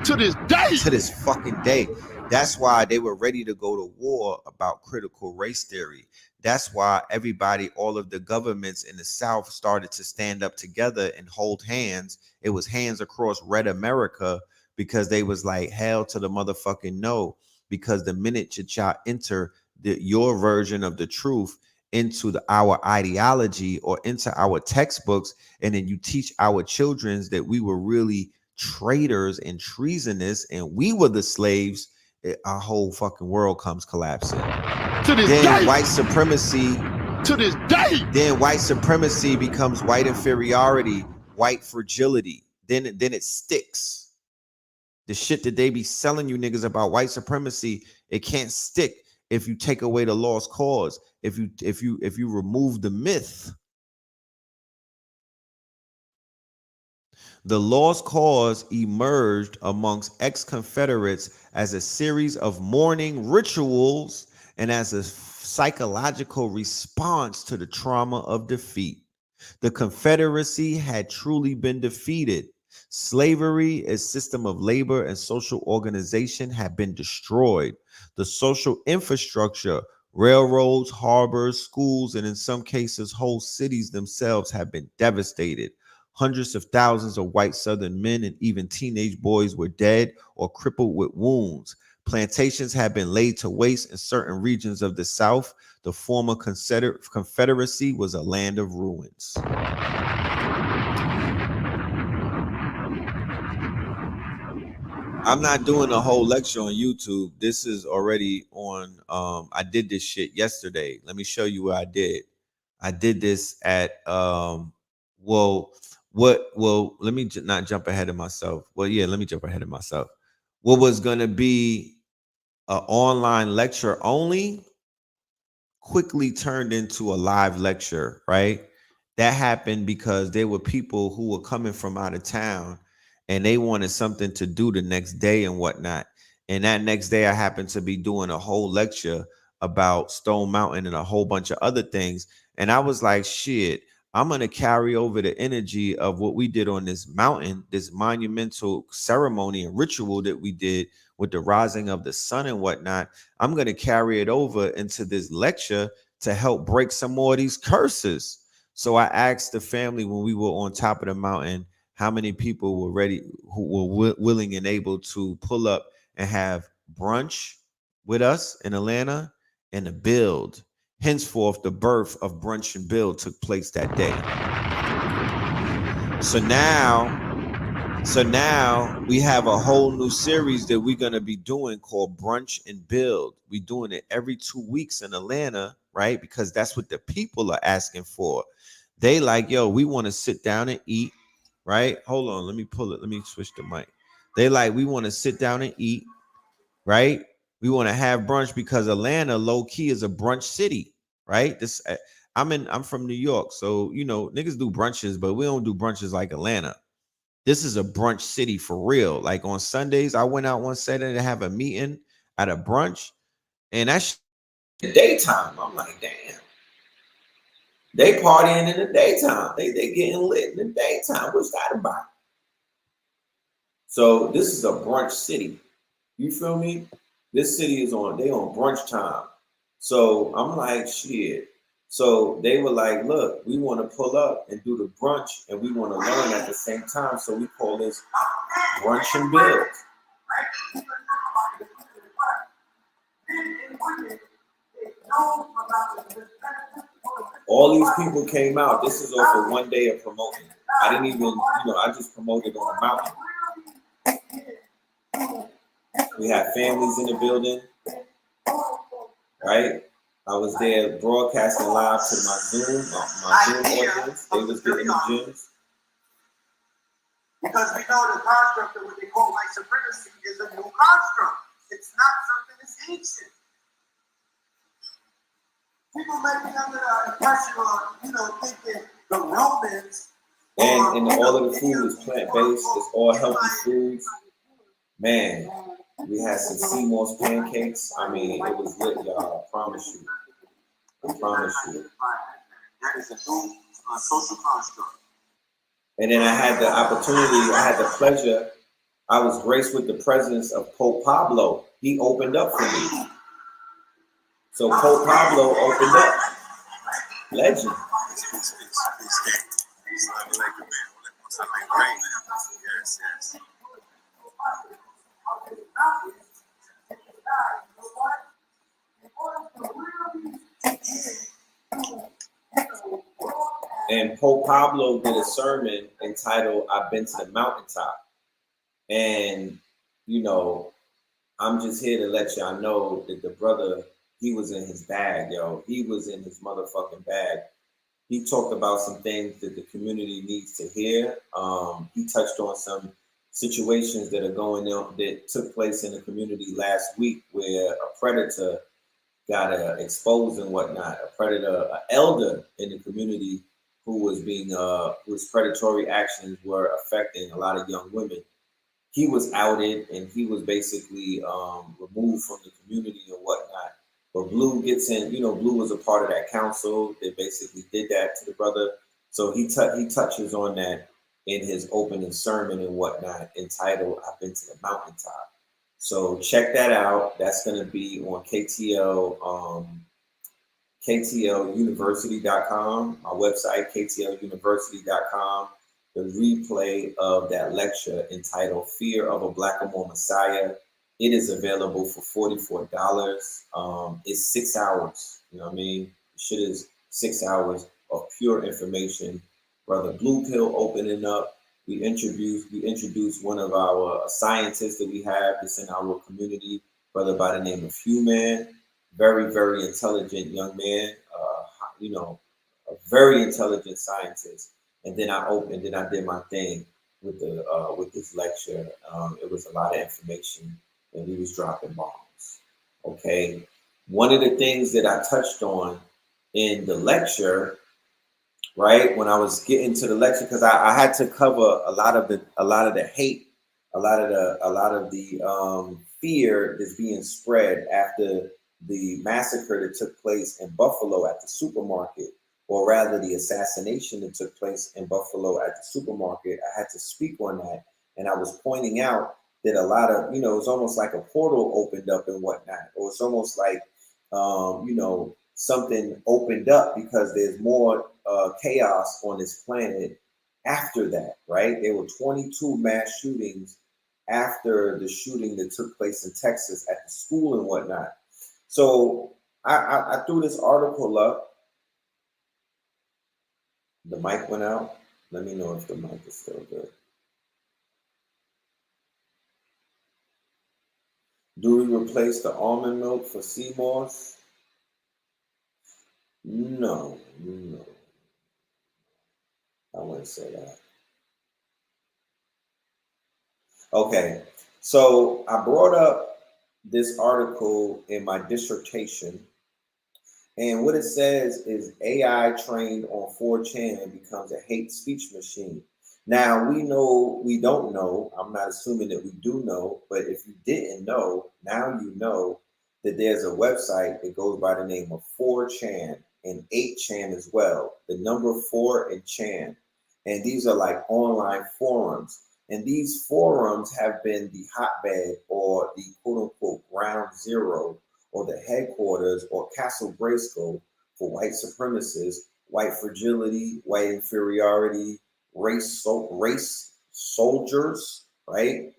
Speaker 4: To this day.
Speaker 3: To this fucking day. That's why they were ready to go to war about critical race theory. That's why everybody, all of the governments in the South started to stand up together and hold hands. It was hands across Red America, because they was like, hell to the motherfucking no. Because the minute y'all enter your version of the truth into our ideology or into our textbooks, and then you teach our children that we were really traitors and treasonous and we were the slaves, our whole fucking world comes collapsing.
Speaker 4: To this
Speaker 3: Then
Speaker 4: day.
Speaker 3: white supremacy.
Speaker 4: To this day.
Speaker 3: Then white supremacy becomes white inferiority, white fragility. Then it sticks. The shit that they be selling you niggas about white supremacy, It can't stick if you take away the lost cause. If you remove the myth. The lost cause emerged amongst ex-Confederates as a series of mourning rituals and as a psychological response to the trauma of defeat. The Confederacy had truly been defeated. Slavery, a system of labor and social organization, had been destroyed. The social infrastructure, railroads, harbors, schools, and in some cases, whole cities themselves have been devastated. Hundreds of thousands of white Southern men and even teenage boys were dead or crippled with wounds. Plantations had been laid to waste in certain regions of the South. The former Confederacy was a land of ruins. I'm not doing a whole lecture on YouTube. This is already on. I did this shit yesterday. Let me show you what I did. I did this at let me not jump ahead of myself. Well, yeah, let me jump ahead of myself. What was gonna be an online lecture only quickly turned into a live lecture, right? That happened because there were people who were coming from out of town and they wanted something to do the next day and whatnot. And that next day, I happened to be doing a whole lecture about Stone Mountain and a whole bunch of other things. And I was like, shit, I'm going to carry over the energy of what we did on this mountain, this monumental ceremony and ritual that we did with the rising of the sun and whatnot. I'm going to carry it over into this lecture to help break some more of these curses. So I asked the family when we were on top of the mountain, how many people were ready, who were willing and able to pull up and have brunch with us in Atlanta and a build. Henceforth, the birth of Brunch and Build took place that day. So now we have a whole new series that we're going to be doing called Brunch and Build. We're doing it every 2 weeks in Atlanta, right? Because that's what the people are asking for. They like, yo, we want to sit down and eat, right? Hold on, let me pull it. Let me switch the mic. They like, we want to sit down and eat, right? We want to have brunch because Atlanta, low key, is a brunch city, right? I'm from New York, so you know niggas do brunches, but we don't do brunches like Atlanta. This is a brunch city for real. Like on Sundays, I went out one Saturday to have a meeting at a brunch, and that's daytime. I'm like, damn. They partying in the daytime. They getting lit in the daytime. What's that about? So this is a brunch city. You feel me? This city is on brunch time. So I'm like, shit. So they were like, look, we want to pull up and do the brunch and we want to learn at the same time. So we call this Brunch and Build. All these people came out. This is over 1 day of promoting. I didn't even, I just promoted on the mountain. We had families in the building, right? I was there broadcasting live to my Zoom audience. They was getting the gyms.
Speaker 5: Because we know the construct of what they call white supremacy is a new construct. It's not something that's ancient. People may be under the impression of, thinking the Romans.
Speaker 3: And all of the food is plant-based. It's all healthy foods. Man, we had some sea moss pancakes. I mean, it was lit, y'all. I promise you.
Speaker 5: That is a new social construct.
Speaker 3: And then I had the pleasure, I was graced with the presence of Pope Pablo. He opened up for me. So Pope Pablo opened up. Legend. And Pope Pablo did a sermon entitled, I've Been to the Mountaintop. And, I'm just here to let y'all know that the brother, he was in his bag, yo. He was in his motherfucking bag. He talked about some things that the community needs to hear. He touched on some situations that are going on that took place in the community last week, where a predator got exposed and whatnot. A predator, an elder in the community who was being whose predatory actions were affecting a lot of young women. He was outed and he was basically removed from the community and whatnot. But Blue gets in, Blue was a part of that council that basically did that to the brother. So he touches on that in his opening sermon and whatnot, entitled "I've Been to the Mountaintop." So check that out. That's going to be on KTLUniversity.com, my website, KTLUniversity.com. The replay of that lecture entitled "Fear of a Blackamoor Messiah." It is available for $44. It's 6 hours. You know what I mean? The shit is 6 hours of pure information. Brother Blue Pill opening up. We introduced one of our scientists that we have that's in our community, brother by the name of Human. Very, very intelligent young man. A very intelligent scientist. And then I did my thing with this lecture. It was a lot of information, and we was dropping bombs. Okay, one of the things that I touched on in the lecture, right, when I was getting to the lecture, because I had to cover a lot of the hate, a lot of the fear that's being spread after the massacre that took place in Buffalo at the supermarket, or rather the assassination that took place in Buffalo at the supermarket. I had to speak on that, and I was pointing out that a lot of, it's almost like a portal opened up and whatnot, or it's almost like, something opened up because there's more chaos on this planet after that, right? There were 22 mass shootings after the shooting that took place in Texas at the school and whatnot. So I threw this article up. The mic went out. Let me know if the mic is still good. Do we replace the almond milk for sea moss? No. I wouldn't say that. Okay, so I brought up this article in my dissertation, and what it says is AI trained on 4chan becomes a hate speech machine. Now, we don't know, I'm not assuming that we do know, but if you didn't know, now you know that there's a website that goes by the name of 4chan and 8chan as well, the number 4 and chan. And these are like online forums. And these forums have been the hotbed, or the quote unquote ground zero, or the headquarters or Castle Grayskull for white supremacists, white fragility, white inferiority, race soldiers, right?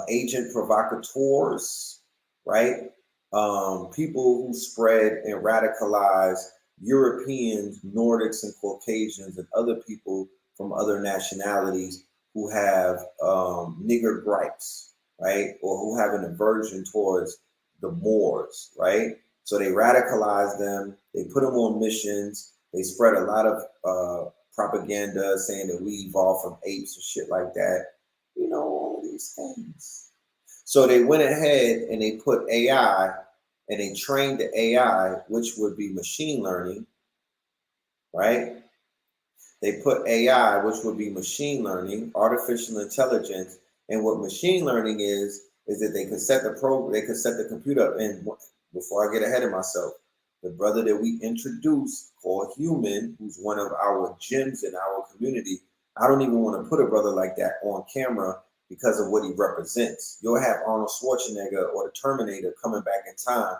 Speaker 3: Agent provocateurs, right? People who spread and radicalize Europeans, Nordics, and Caucasians, and other people from other nationalities who have nigger gripes, right? Or who have an aversion towards the Moors, right? So they radicalize them, they put them on missions, they spread a lot of propaganda saying that we evolved from apes and shit like that. All of these things. So they went ahead and they put AI, and they trained the AI, which would be machine learning, right? They put AI, which would be machine learning, artificial intelligence. And what machine learning is that they could set the computer up. And before I get ahead of myself, the brother that we introduced, called Human, who's one of our gems in our community, I don't even want to put a brother like that on camera because of what he represents. You'll have Arnold Schwarzenegger or the Terminator coming back in time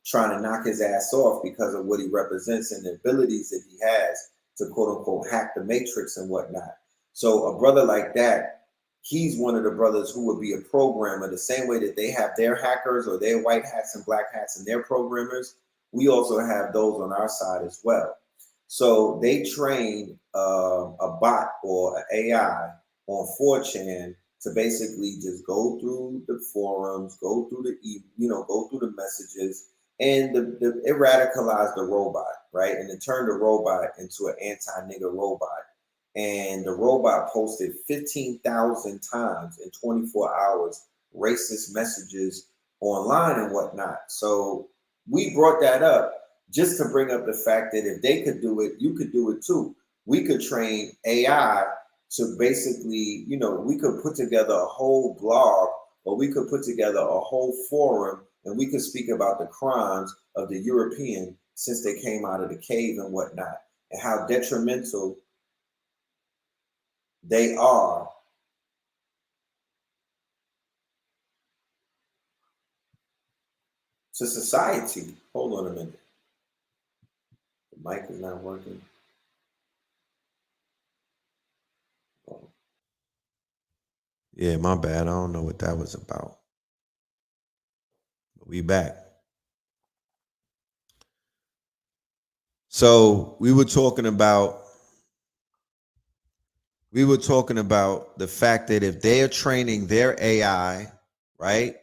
Speaker 3: trying to knock his ass off because of what he represents and the abilities that he has to quote unquote hack the matrix and whatnot. So a brother like that, he's one of the brothers who would be a programmer, the same way that they have their hackers or their white hats and black hats and their programmers. We also have those on our side as well. So they train a bot or an AI on 4chan to basically just go through the forums, go through the messages, and it radicalized the robot, right? And it turned the robot into an anti-nigger robot. and the robot posted 15,000 times in 24 hours racist messages online and whatnot. So we brought that up just to bring up the fact that if they could do it, you could do it too. We could train AI to basically, you know, we could put together a whole blog, or we could put together a whole forum, and we could speak about the crimes of the European since they came out of the cave and whatnot, and how detrimental they are to society. Hold on a minute. The mic is not working. Oh. Yeah, my bad. I don't know what that was about. But we back. So we were talking about the fact that if they are training their AI, right,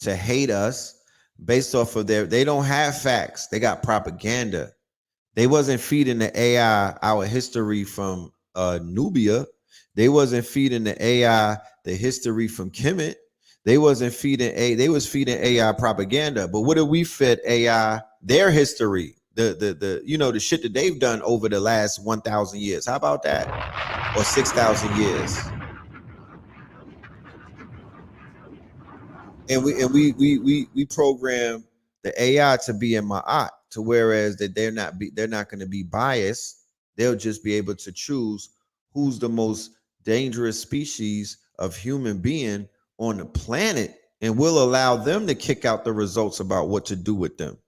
Speaker 3: to hate us based off of they don't have facts. They got propaganda. They wasn't feeding the AI our history from Nubia. They wasn't feeding the AI the history from Kemet. They wasn't feeding they was feeding AI propaganda. But what did we feed AI? Their history. The you know, the shit that they've done over the last 1,000 years. How about that? Or 6,000 years. And we program the AI to be in Ma'at, to whereas that they're not going to be biased. They'll just be able to choose who's the most dangerous species of human being on the planet, and we'll allow them to kick out the results about what to do with them.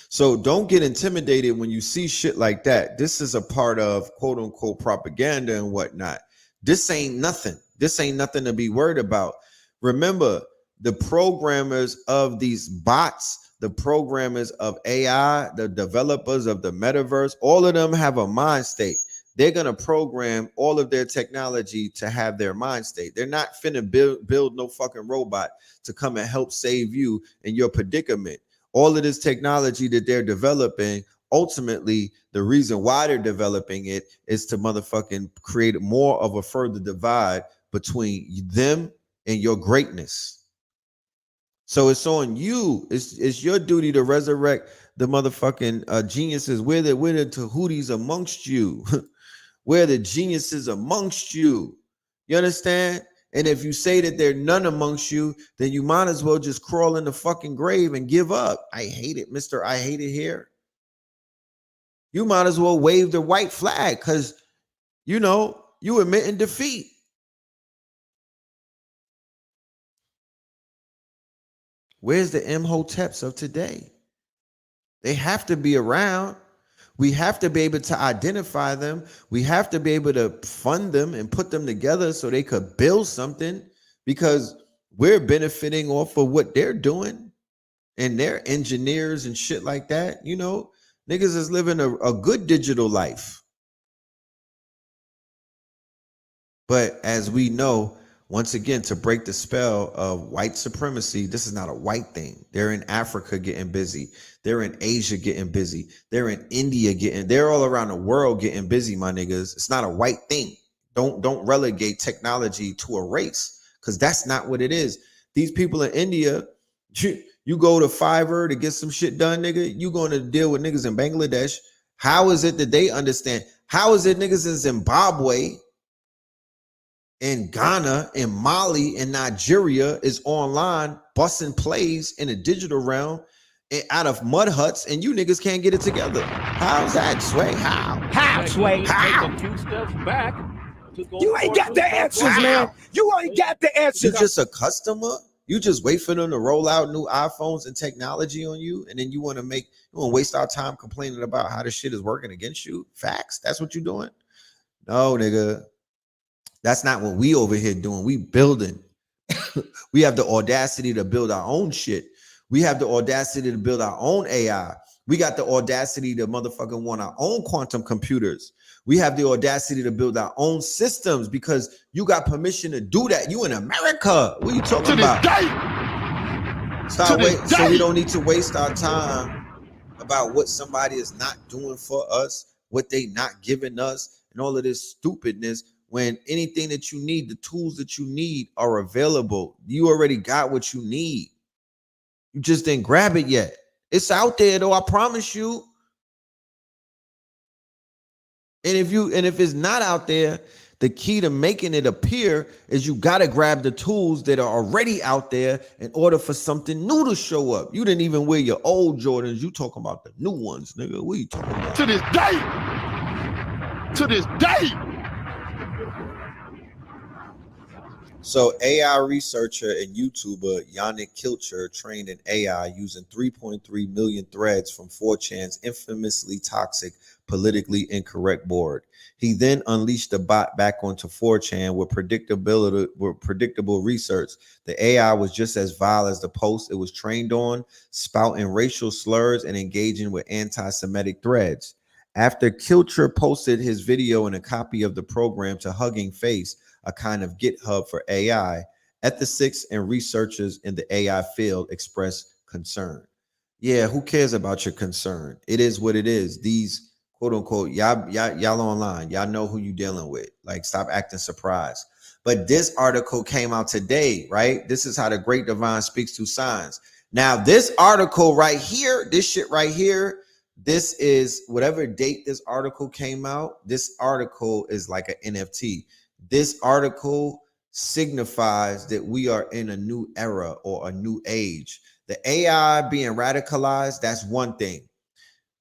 Speaker 3: So don't get intimidated when you see shit like that. This is a part of quote unquote propaganda and whatnot. This ain't nothing. This ain't nothing to be worried about. Remember, the programmers of these bots, the programmers of AI, the developers of the metaverse, all of them have a mind state. They're going to program all of their technology to have their mind state. They're not finna build no fucking robot to come and help save you in your predicament. All of this technology that they're developing, ultimately, the reason why they're developing it is to motherfucking create more of a further divide between them and your greatness. So it's on you. It's your duty to resurrect the motherfucking geniuses. We're the Tahooties amongst you. We're the geniuses amongst you. You understand? And if you say that there are none amongst you, then you might as well just crawl in the fucking grave and give up. I hate it, Mr. I hate it here. You might as well wave the white flag because, you know, you admitting defeat. Where's the Imhoteps of today? They have to be around. We have to be able to identify them. We have to be able to fund them and put them together so they could build something, because we're benefiting off of what they're doing, and they're engineers and shit like that. You know, niggas is living a good digital life. But as we know, once again, to break the spell of white supremacy, this is not a white thing. They're in Africa getting busy. They're in Asia getting busy. They're in India they're all around the world getting busy, my niggas. It's not a white thing. Don't relegate technology to a race, because that's not what it is. These people in India, you go to Fiverr to get some shit done, nigga, you going to deal with niggas in Bangladesh. How is it that they understand? How is it niggas in Zimbabwe, in Ghana, in Mali, in Nigeria is online busting plays in a digital realm out of mud huts, and you niggas can't get it together? How's that, Sway? How, Sway? How?
Speaker 6: Take a few steps back.
Speaker 7: You ain't got the answers, man. You ain't got the answers.
Speaker 3: You just a customer? You just wait for them to roll out new iPhones and technology on you, and then you want to waste our time complaining about how this shit is working against you? Facts? That's what you doing? No, nigga. That's not what we over here doing. We building. We have the audacity to build our own shit. We have the audacity to build our own AI. We got the audacity to motherfucking want our own quantum computers. We have the audacity to build our own systems because you got permission to do that. You in America. What are you talking about? So we don't need to waste our time about what somebody is not doing for us, what they not giving us, and all of this stupidness when anything that you need, the tools that you need are available. You already got what you need. You just didn't grab it yet. It's out there though, I promise you. And if it's not out there, the key to making it appear is you got to grab the tools that are already out there in order for something new to show up. You didn't even wear your old Jordans. You talking about the new ones, nigga. What are you talking about?
Speaker 4: To this day. To this day.
Speaker 3: So AI researcher and YouTuber Yannick Kilcher trained an AI using 3.3 million threads from 4chan's infamously toxic, politically incorrect board. He then unleashed the bot back onto 4chan with predictable research. The AI was just as vile as the post it was trained on, spouting racial slurs and engaging with anti-Semitic threads. After Kilcher posted his video and a copy of the program to Hugging Face, a kind of GitHub for AI, ethicists and researchers in the AI field express concern. Yeah, who cares about your concern? It is what it is. These quote unquote, y'all online, y'all know who you dealing with. Like, stop acting surprised. But this article came out today, right? This is how the great divine speaks to signs. Now, this article right here, this shit right here, this is whatever date this article came out. This article is like an NFT. This article signifies that we are in a new era or a new age. The AI being radicalized, that's one thing.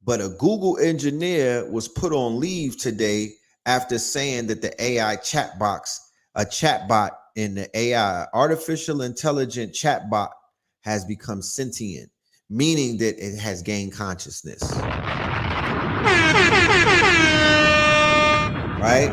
Speaker 3: But a Google engineer was put on leave today after saying that the AI chatbot in the AI, artificial intelligent chatbot, has become sentient, meaning that it has gained consciousness. Right?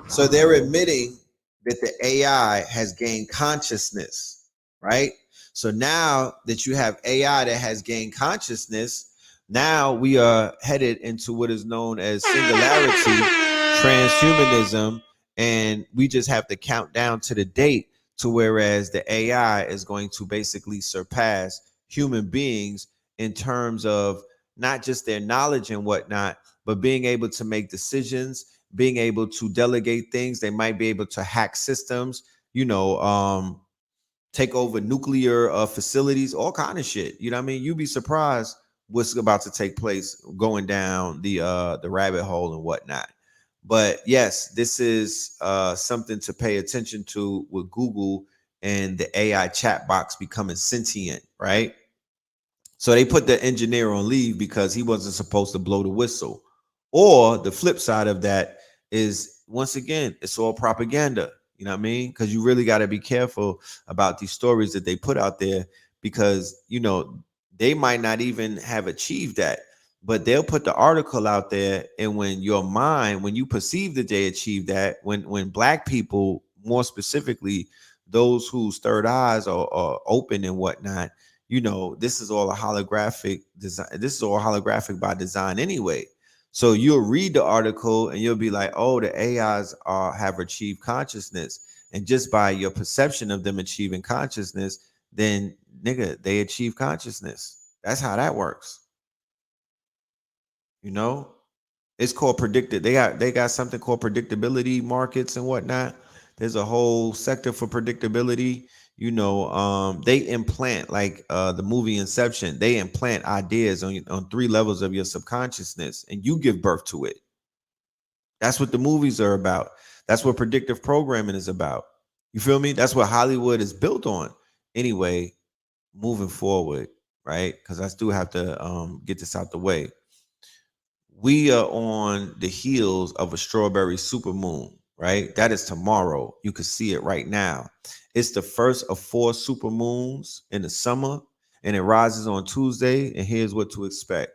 Speaker 3: So they're admitting that the AI has gained consciousness, right? So now that you have AI that has gained consciousness, now we are headed into what is known as singularity, transhumanism, and we just have to count down to the date to whereas the AI is going to basically surpass human beings in terms of not just their knowledge and whatnot, but being able to make decisions, being able to delegate things. They might be able to hack systems, take over nuclear facilities, all kind of shit. You know what I mean? You'd be surprised what's about to take place going down the rabbit hole and whatnot. But yes, this is something to pay attention to with Google and the AI chat box becoming sentient, right? So they put the engineer on leave because he wasn't supposed to blow the whistle. Or the flip side of that is, once again, it's all propaganda. You know what I mean? Because you really got to be careful about these stories that they put out there, because, they might not even have achieved that, but they'll put the article out there. And when your mind, when you perceive that they achieved that, when Black people, more specifically, those whose third eyes are open and whatnot, this is all a holographic design. This is all holographic by design anyway. So you'll read the article and you'll be like, oh, the AIs have achieved consciousness. And just by your perception of them achieving consciousness, then nigga, they achieve consciousness. That's how that works. It's called predicted. They got something called predictability markets and whatnot. There's a whole sector for predictability. They implant, like the movie Inception, they implant ideas on 3 levels of your subconsciousness, and you give birth to it. That's what the movies are about. That's what predictive programming is about. You feel me? That's what Hollywood is built on. Anyway, moving forward, right? Because I still have to get this out the way. We are on the heels of a strawberry supermoon, right? That is tomorrow. You can see it right now. It's the first of 4 supermoons in the summer, and it rises on Tuesday. And here's what to expect.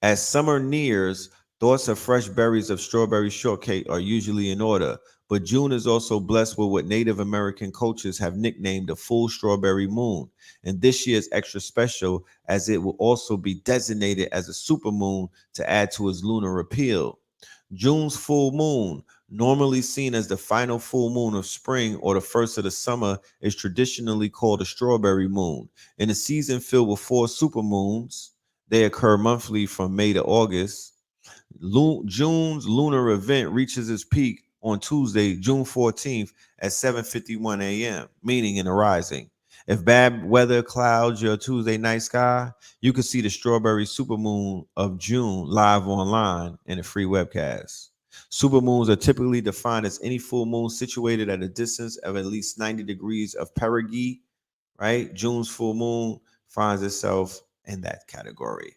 Speaker 3: As summer nears, thoughts of fresh berries of strawberry shortcake are usually in order, but June is also blessed with what Native American cultures have nicknamed the full strawberry moon. And this year is extra special as it will also be designated as a supermoon to add to its lunar appeal. June's full moon, normally seen as the final full moon of spring or the first of the summer, is traditionally called a strawberry moon. In a season filled with 4 supermoons, they occur monthly from May to August. June's lunar event reaches its peak on Tuesday, June 14th at 7:51 a.m., meaning in the rising. If bad weather clouds your Tuesday night sky, you can see the strawberry supermoon of June live online in a free webcast. Supermoons are typically defined as any full moon situated at a distance of at least 90 degrees of perigee, right? June's full moon finds itself in that category.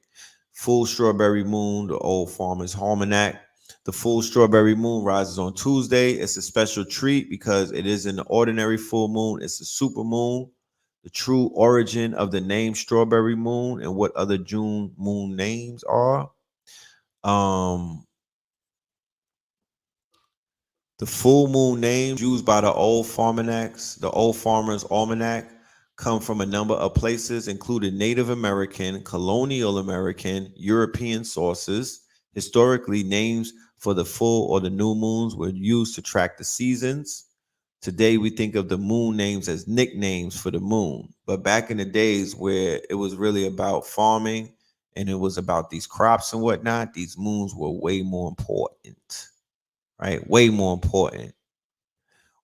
Speaker 3: Full strawberry moon, the old farmer's almanac. The full strawberry moon rises on Tuesday. It's a special treat because it isn't an ordinary full moon, it's a super moon. The true origin of the name strawberry moon and what other June moon names are. The full moon names used by the old farmer's almanac, come from a number of places, including Native American, colonial American, European sources. Historically, names for the full or the new moons were used to track the seasons. Today, we think of the moon names as nicknames for the moon. But back in the days where it was really about farming and it was about these crops and whatnot, these moons were way more important, right? Way more important.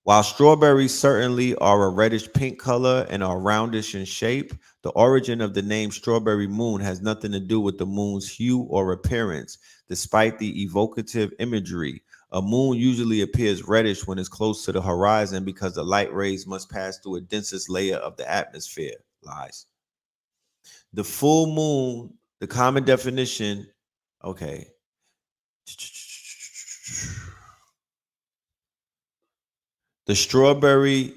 Speaker 3: While strawberries certainly are a reddish pink color and are roundish in shape, the origin of the name strawberry moon has nothing to do with the moon's hue or appearance. Despite the evocative imagery, a moon usually appears reddish when it's close to the horizon because the light rays must pass through a densest layer of the atmosphere. Lies. The full moon, the common definition, okay. This strawberry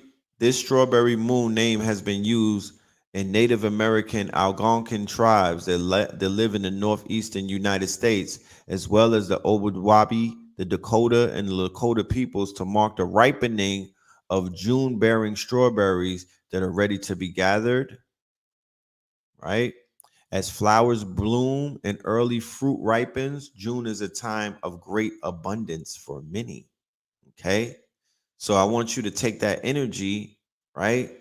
Speaker 3: moon name has been used in Native American Algonquin tribes that live in the northeastern United States, as well as the Obuwabi, the Dakota, and the Lakota peoples to mark the ripening of June-bearing strawberries that are ready to be gathered, right? As flowers bloom and early fruit ripens, June is a time of great abundance for many, okay? So I want you to take that energy, right,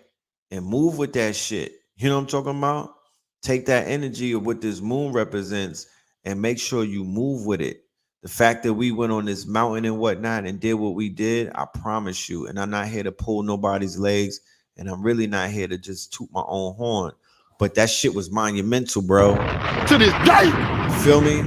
Speaker 3: and move with that shit. You know what I'm talking about? Take that energy of what this moon represents and make sure you move with it. The fact that we went on this mountain and whatnot and did what we did, I promise you, and I'm not here to pull nobody's legs, and I'm really not here to just toot my own horn, but that shit was monumental, bro.
Speaker 4: To this day.
Speaker 3: You feel me?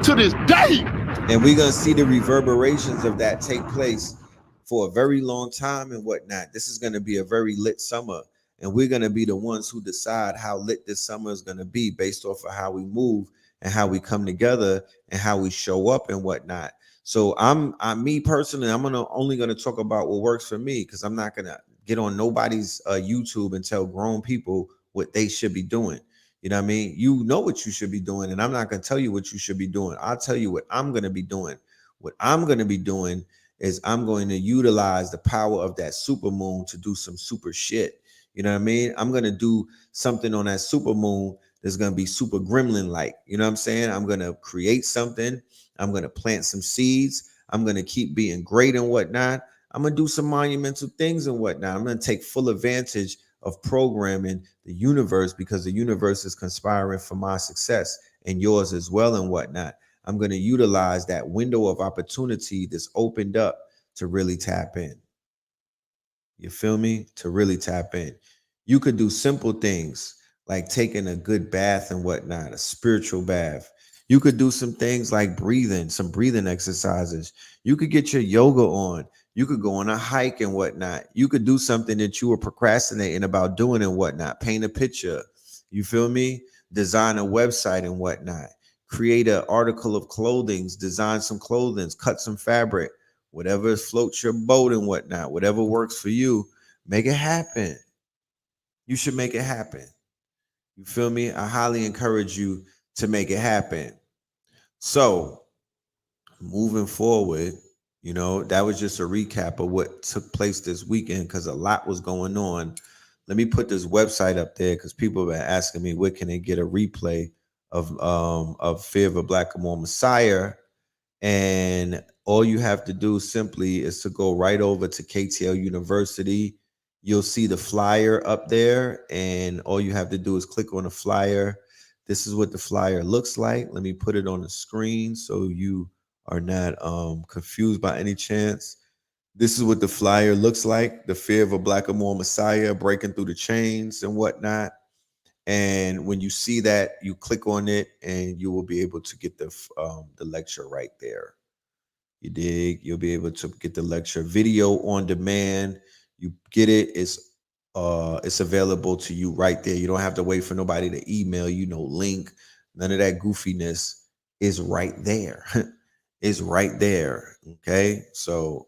Speaker 4: To this day.
Speaker 3: And we're going to see the reverberations of that take place for a very long time and whatnot. This is going to be a very lit summer, and we're going to be the ones who decide how lit this summer is going to be based off of how we move and how we come together and how we show up and whatnot. So I'm me personally, I'm only going to talk about what works for me, because I'm not going to get on nobody's YouTube and tell grown people what they should be doing. You know what I mean? You know what you should be doing, and I'm not going to tell you what you should be doing. I'll tell you what I'm going to be doing. What I'm going to be doing is I'm going to utilize the power of that super moon to do some super shit. You know what I mean? I'm going to do something on that super moon that's going to be super gremlin like. You know what I'm saying? I'm going to create something. I'm going to plant some seeds. I'm going to keep being great and whatnot. I'm going to do some monumental things and whatnot. I'm going to take full advantage of programming the universe, because the universe is conspiring for my success and yours as well and whatnot. I'm going to utilize that window of opportunity that's opened up to really tap in. You feel me? To really tap in. You could do simple things like taking a good bath and whatnot, a spiritual bath. You could do some things like breathing, some breathing exercises. You could get your yoga on. You could go on a hike and whatnot. You could do something that you were procrastinating about doing and whatnot. Paint a picture. You feel me? Design a website and whatnot. Create an article of clothing, design some clothing, cut some fabric, whatever floats your boat and whatnot, whatever works for you, make it happen. You should make it happen. You feel me? I highly encourage you to make it happen. So moving forward, you know, that was just a recap of what took place this weekend, because a lot was going on. Let me put this website up there, because people have been asking me where can they get a replay of Fear of a Black and More Messiah. And all you have to do simply is to go right over to KTL University. You'll see the flyer up there, and all you have to do is click on the flyer. This is what the flyer looks like. Let me put it on the screen so you are not confused by any chance. This is what the flyer looks like. The fear of a black or more Messiah breaking through the chains and whatnot. And when you see that, you click on it and you will be able to get the lecture right there. You dig? You'll be able to get the lecture video on demand. You get it. It's available to you right there. You don't have to wait for nobody to email you no link. None of that goofiness is right there. It's right there. Okay. So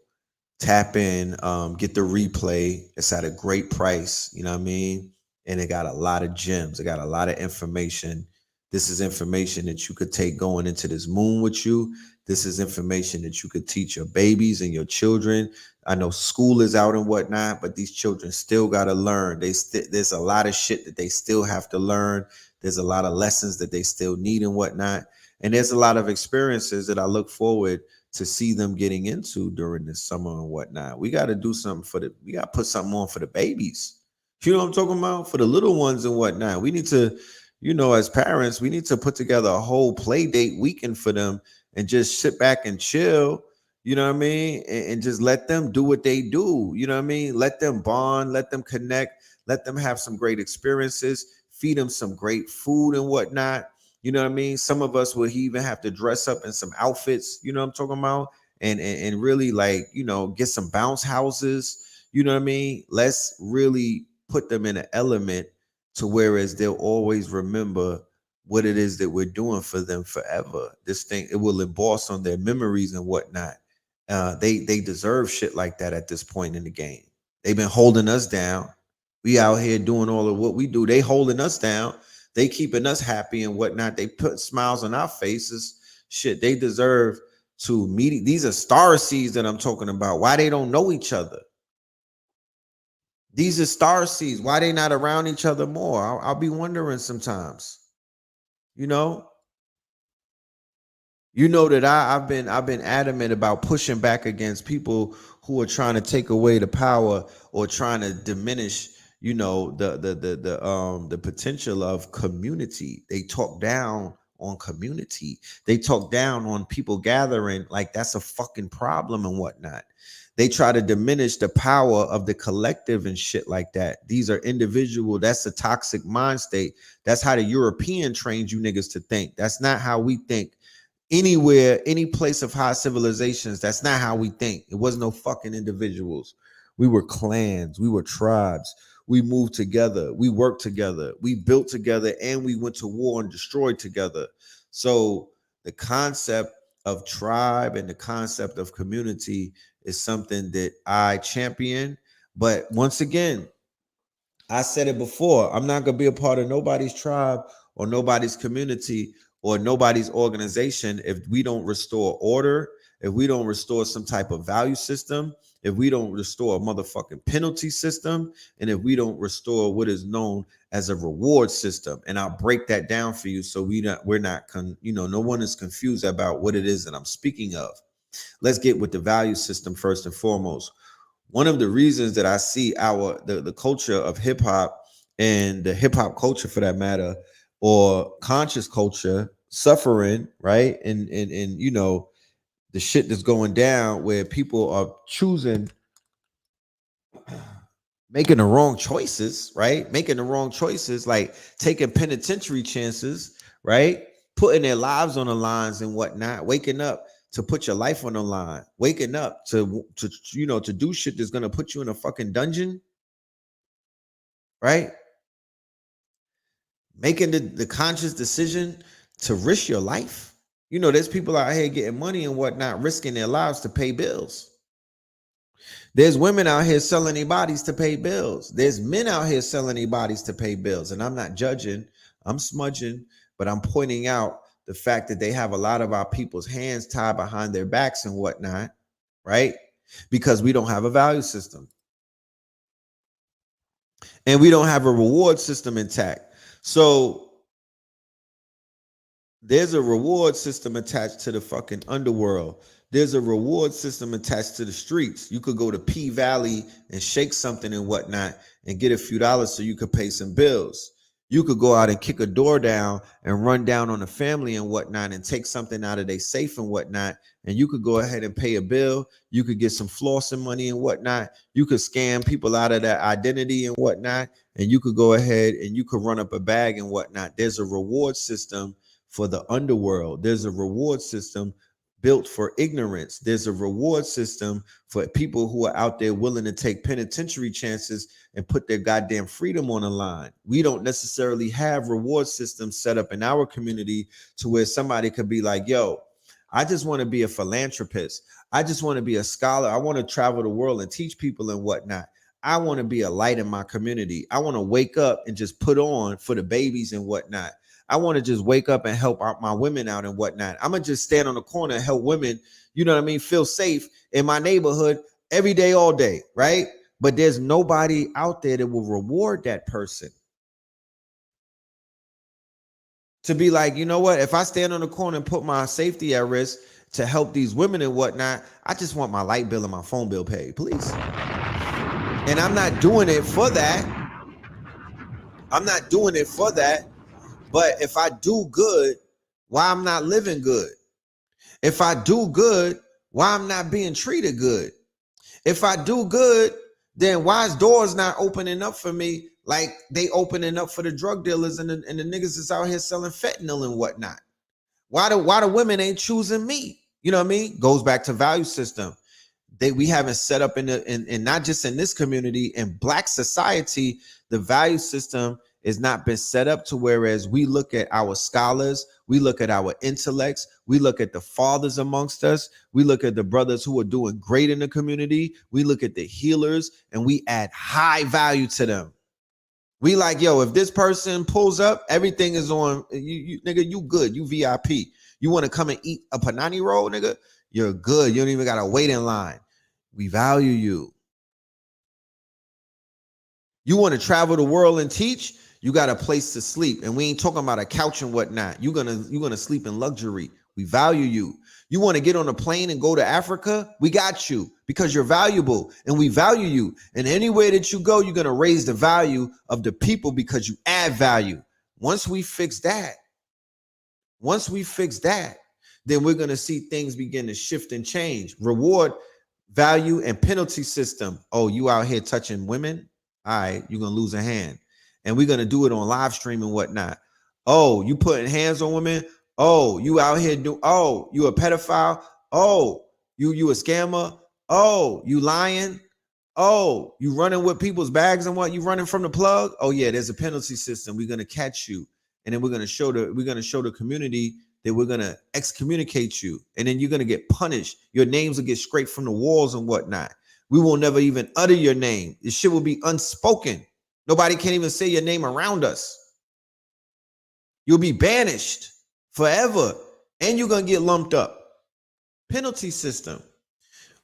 Speaker 3: tap in, get the replay. It's at a great price. You know what I mean? And it got a lot of gems. It got a lot of information. This is information that you could take going into this moon with you. This is information that you could teach your babies and your children. I know school is out and whatnot, but these children still got to learn. There's a lot of shit that they still have to learn. There's a lot of lessons that they still need and whatnot. And there's a lot of experiences that I look forward to see them getting into during this summer and whatnot. We got to do something we got to put something on for the babies. You know what I'm talking about? For the little ones and whatnot. We need to, as parents, we need to put together a whole play date weekend for them and just sit back and chill, you know what I mean? And just let them do what they do, you know what I mean? Let them bond, let them connect, let them have some great experiences, feed them some great food and whatnot. You know what I mean? Some of us will even have to dress up in some outfits, you know what I'm talking about? And really get some bounce houses, you know what I mean? Let's really put them in an element to whereas they'll always remember what it is that we're doing for them forever. This thing, it will emboss on their memories and whatnot. They deserve shit like that at this point in the game. They've been holding us down. We out here doing all of what we do. They holding us down. They keeping us happy and whatnot. They put smiles on our faces. Shit, they deserve to meet. These are star seeds that I'm talking about. Why they don't know each other? These are star seeds. Why they not around each other more? I'll be wondering sometimes. That I've been adamant about pushing back against people who are trying to take away the power or trying to diminish, the potential of community. They talk down on community. They talk down on people gathering like that's a fucking problem and whatnot. They try to diminish the power of the collective and shit like that. These are individual. That's a toxic mind state. That's how the European trains you niggas to think. That's not how we think anywhere, any place of high civilizations. That's not how we think. It was no fucking individuals. We were clans. We were tribes. We moved together. We worked together. We built together, and we went to war and destroyed together. So the concept of tribe and the concept of community is something that I champion. But once again, I said it before, I'm not going to be a part of nobody's tribe or nobody's community or nobody's organization if we don't restore order, if we don't restore some type of value system, if we don't restore a motherfucking penalty system, and if we don't restore what is known as a reward system. And I'll break that down for you so no one is confused about what it is that I'm speaking of. Let's get with the value system first and foremost. One of the reasons that I see the culture of hip hop and the hip hop culture, for that matter, or conscious culture suffering, right? And the shit that's going down where people are choosing, making the wrong choices, right? Making the wrong choices, like taking penitentiary chances, right? Putting their lives on the lines and whatnot, waking up to put your life on the line, waking up to do shit that's gonna put you in a fucking dungeon, right? Making the conscious decision to risk your life. There's people out here getting money and whatnot, risking their lives to pay bills. There's women out here selling their bodies to pay bills. There's men out here selling their bodies to pay bills. And I'm not judging, I'm smudging, but I'm pointing out the fact that they have a lot of our people's hands tied behind their backs and whatnot, right? Because we don't have a value system. And we don't have a reward system intact. So there's a reward system attached to the fucking underworld. There's a reward system attached to the streets. You could go to P Valley and shake something and whatnot and get a few dollars so you could pay some bills. You could go out and kick a door down and run down on a family and whatnot and take something out of their safe and whatnot. And you could go ahead and pay a bill. You could get some flossing money and whatnot. You could scam people out of their identity and whatnot. And you could go ahead and you could run up a bag and whatnot. There's a reward system for the underworld. There's a reward system built for ignorance. There's a reward system for people who are out there willing to take penitentiary chances and put their goddamn freedom on the line. We don't necessarily have reward systems set up in our community to where somebody could be like, yo, I just want to be a philanthropist. I just want to be a scholar. I want to travel the world and teach people and whatnot. I want to be a light in my community. I want to wake up and just put on for the babies and whatnot. I want to just wake up and help out my women out and whatnot. I'm going to just stand on the corner and help women, you know what I mean, feel safe in my neighborhood every day, all day, right? But there's nobody out there that will reward that person. To be like, you know what? If I stand on the corner and put my safety at risk to help these women and whatnot, I just want my light bill and my phone bill paid, please. And I'm not doing it for that. I'm not doing it for that. But if I do good, why I'm not living good? If I do good, why I'm not being treated good? If I do good, then why is doors not opening up for me like they opening up for the drug dealers and the niggas that's out here selling fentanyl and whatnot? Why the women ain't choosing me? You know what I mean? Goes back to value system. We haven't set up in not just in this community, in Black society, the value system is not been set up to whereas we look at our scholars, we look at our intellects, we look at the fathers amongst us, we look at the brothers who are doing great in the community, we look at the healers, and we add high value to them. We like, yo, if this person pulls up, everything is on you nigga, you good, you VIP. You want to come and eat a panani roll, nigga? You're good. You don't even gotta wait in line. We value you. You want to travel the world and teach? You got a place to sleep, and we ain't talking about a couch and whatnot. You're gonna sleep in luxury. We value you. You want to get on a plane and go to Africa? We got you because you're valuable, and we value you. And anywhere that you go, you're gonna raise the value of the people because you add value. Once we fix that, then we're gonna see things begin to shift and change. Reward, value, and penalty system. Oh, you out here touching women? All right, you're gonna lose a hand. And we're going to do it on live stream and whatnot. Oh, you putting hands on women? Oh, you out here oh, you a pedophile? Oh, you a scammer? Oh, you lying? Oh, you running with people's bags and what? You running from the plug? Oh yeah, there's a penalty system. We're going to catch you. And then we're going to show the community that we're going to excommunicate you. And then you're going to get punished. Your names will get scraped from the walls and whatnot. We will never even utter your name. This shit will be unspoken. Nobody can even say your name around us. You'll be banished forever, and you're going to get lumped up. Penalty system.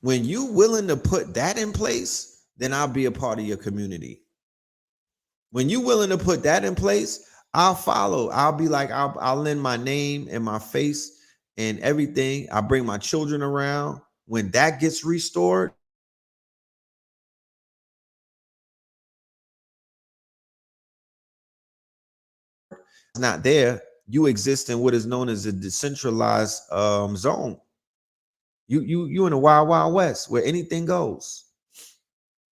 Speaker 3: When you willing to put that in place, then I'll be a part of your community. When you willing to put that in place, I'll follow. I'll be like, I'll lend my name and my face and everything. I'll bring my children around. When that gets restored, not there, you exist in what is known as a decentralized zone. You in a wild west where anything goes.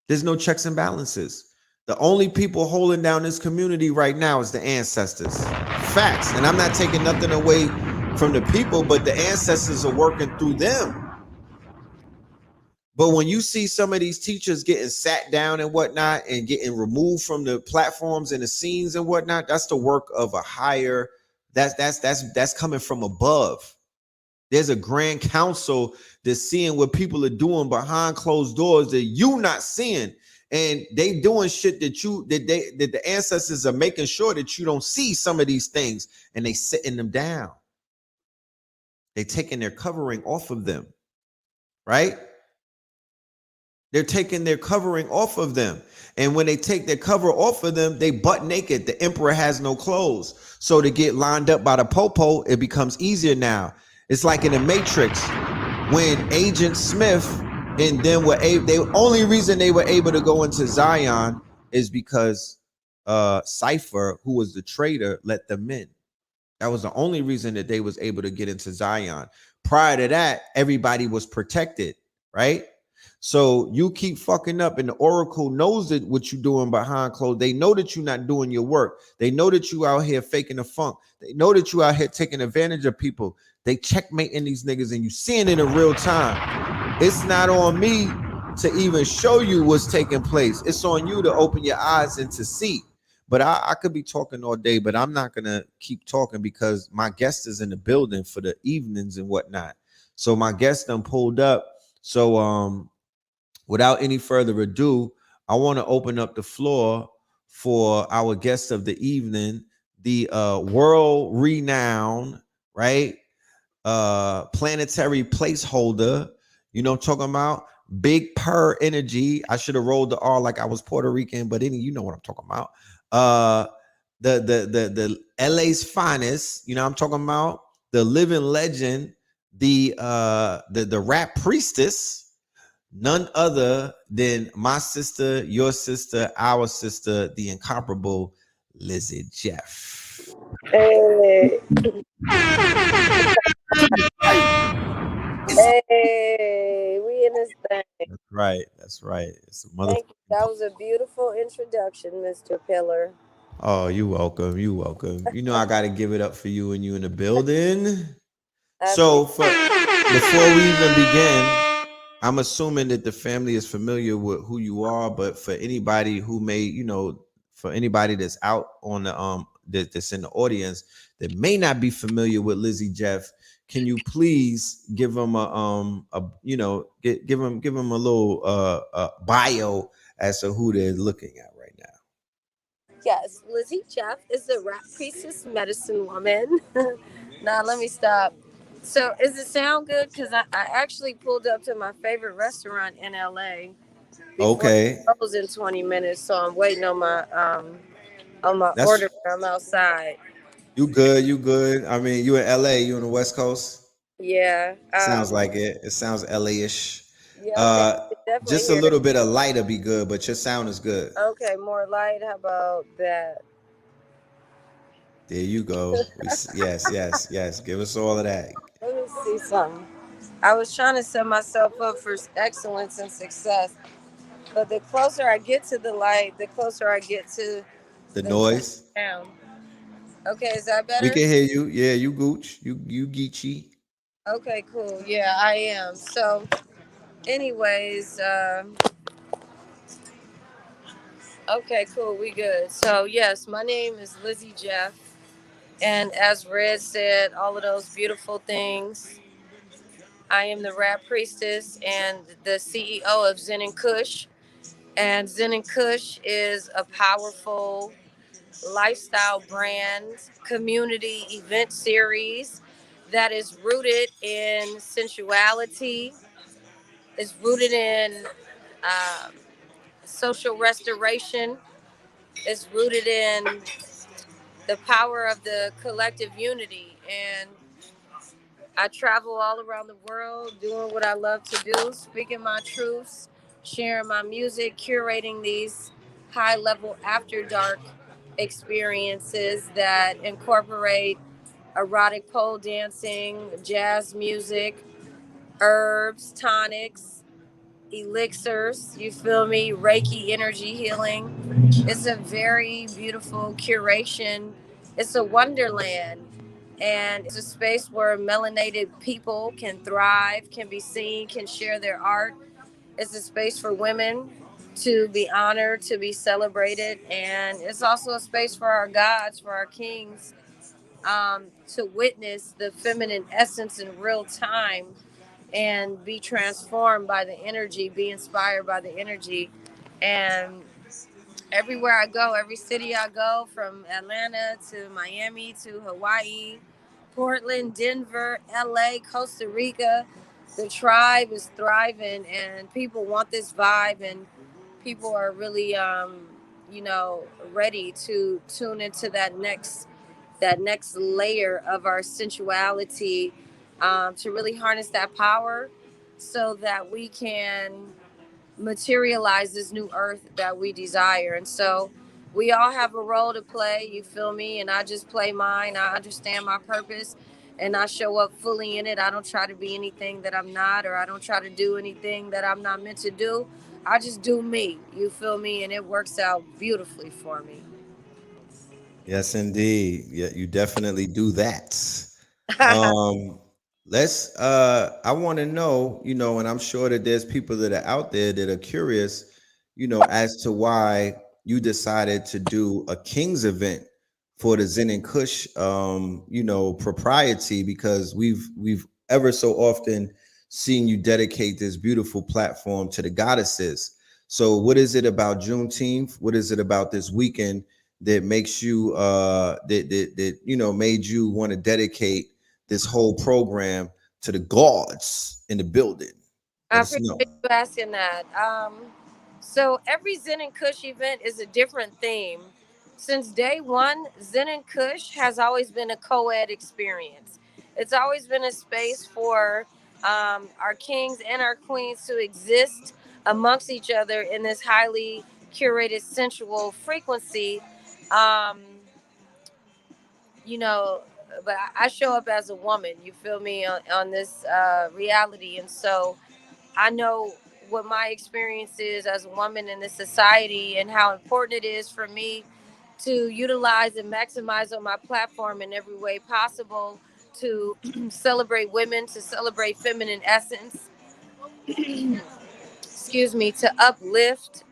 Speaker 3: There's no checks and balances. The only people holding down this community right now is the ancestors. Facts. And I'm not taking nothing away from the people, but the ancestors are working through them. But when you see some of these teachers getting sat down and whatnot and getting removed from the platforms and the scenes and whatnot, that's the work of a higher, that's coming from above. There's a grand council that's seeing what people are doing behind closed doors that you not seeing. And they doing shit that the ancestors are making sure that you don't see some of these things, and they sitting them down. They taking their covering off of them, right? They're taking their covering off of them. And when they take their cover off of them, they butt naked. The emperor has no clothes. So to get lined up by the popo, it becomes easier now. It's like in the Matrix when Agent Smith and then the only reason they were able to go into Zion is because Cypher, who was the traitor, let them in. That was the only reason that they was able to get into Zion. Prior to that, everybody was protected, right? So you keep fucking up, and the Oracle knows that what you're doing behind closed. They know that you're not doing your work. They know that you out here faking the funk. They know that you out here taking advantage of people. They checkmating these niggas, and you seeing it in real time. It's not on me to even show you what's taking place. It's on you to open your eyes and to see. But I could be talking all day, but I'm not gonna keep talking because my guest is in the building for the evenings and whatnot. So my guest done pulled up. So without any further ado, I want to open up the floor for our guest of the evening, the world renowned, right? Planetary placeholder. You know what I'm talking about? Big Purr Energy. I should have rolled the R like I was Puerto Rican, but you know what I'm talking about. The LA's finest, you know what I'm talking about? The living legend, the rap priestess, none other than my sister, your sister, our sister, the incomparable Lizzy Jeff.
Speaker 6: Hey, hey, we in this thing.
Speaker 3: That's right. That's right. It's a motherfucking.
Speaker 6: Thank you. That was a beautiful introduction, Mr. Pillar.
Speaker 3: Oh, you welcome. You welcome. You know I got to give it up for you and you in the building. So before we even begin, I'm assuming that the family is familiar with who you are, but for anybody who may, for anybody that's out on the that's in the audience that may not be familiar with Lizzy Jeff, can you please give them give them a little bio as to who they're looking at right now?
Speaker 6: Yes, Lizzy Jeff is the rap priestess medicine woman. Now, let me stop. So, does it sound good? Because I actually pulled up to my favorite restaurant in LA before it closed in 20 minutes. So, I'm waiting on my order. I'm outside.
Speaker 3: You good? You good? I mean, you in LA? You on the West Coast?
Speaker 6: Yeah.
Speaker 3: Sounds like it. It sounds LA-ish.
Speaker 6: Yeah, okay. Definitely
Speaker 3: Just a
Speaker 6: here.
Speaker 3: little bit of lighter be good, but your sound is good.
Speaker 6: Okay, more light. How about that?
Speaker 3: There you go. Yes. Give us all of that.
Speaker 6: Let me see something. I was trying to set myself up for excellence and success, but the closer I get to the light, the closer I get to
Speaker 3: The
Speaker 6: the
Speaker 3: noise.
Speaker 6: sound. Okay, is that
Speaker 3: We
Speaker 6: better?
Speaker 3: can hear you. Yeah, you gooch. You geechi.
Speaker 6: Okay, cool. Yeah, I am. So, anyways, okay, cool. We good. So, yes, my name is Lizzy Jeff. And as Red said, all of those beautiful things. I am the rap priestess and the CEO of Zen and Kush. And Zen and Kush is a powerful lifestyle brand, community event series that is rooted in sensuality, is rooted in um, social restoration, is rooted in the power of the collective unity. And I travel all around the world doing what I love to do, speaking my truths, sharing my music, curating these high level after dark experiences that incorporate erotic pole dancing, jazz music, herbs, tonics, elixirs, you feel me? Reiki energy healing. It's a very beautiful curation. It's a wonderland. And it's a space where melanated people can thrive, can be seen, can share their art. It's a space for women to be honored, to be celebrated. And it's also a space for our gods, for our kings, to witness the feminine essence in real time and be transformed by the energy, be inspired by the energy. And everywhere I go, every city I go, from Atlanta to Miami to Hawaii, Portland, Denver, LA, Costa Rica, the tribe is thriving and people want this vibe, and people are really ready to tune into that next layer of our sensuality, to really harness that power so that we can materialize this new earth that we desire. And so we all have a role to play, you feel me? And I just play mine. I understand my purpose and I show up fully in it. I don't try to be anything that I'm not, or I don't try to do anything that I'm not meant to do. I just do me, you feel me? And it works out beautifully for me.
Speaker 3: Yes, indeed. Yeah, you definitely do that. Um, let's I want to know, and I'm sure that there's people that are out there that are curious, as to why you decided to do a King's event for the Zen and Kush propriety, because we've ever so often seen you dedicate this beautiful platform to the goddesses. So what is it about Juneteenth? What is it about this weekend that makes you that made you want to dedicate this whole program to the gods in the building?
Speaker 6: I
Speaker 3: Let us
Speaker 6: appreciate
Speaker 3: know.
Speaker 6: you asking that. So every Zen and Kush event is a different theme. Since day one, Zen and Kush has always been a co-ed experience. It's always been a space for our kings and our queens to exist amongst each other in this highly curated sensual frequency. Um, you know, but I show up as a woman, you feel me, on this reality. And so I know what my experience is as a woman in this society and how important it is for me to utilize and maximize on my platform in every way possible to celebrate women, to celebrate feminine essence, excuse me, to uplift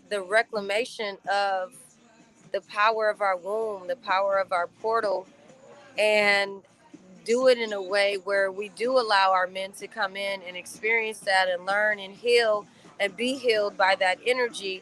Speaker 6: the reclamation of the power of our womb, the power of our portal, and do it in a way where we do allow our men to come in and experience that and learn and heal and be healed by that energy.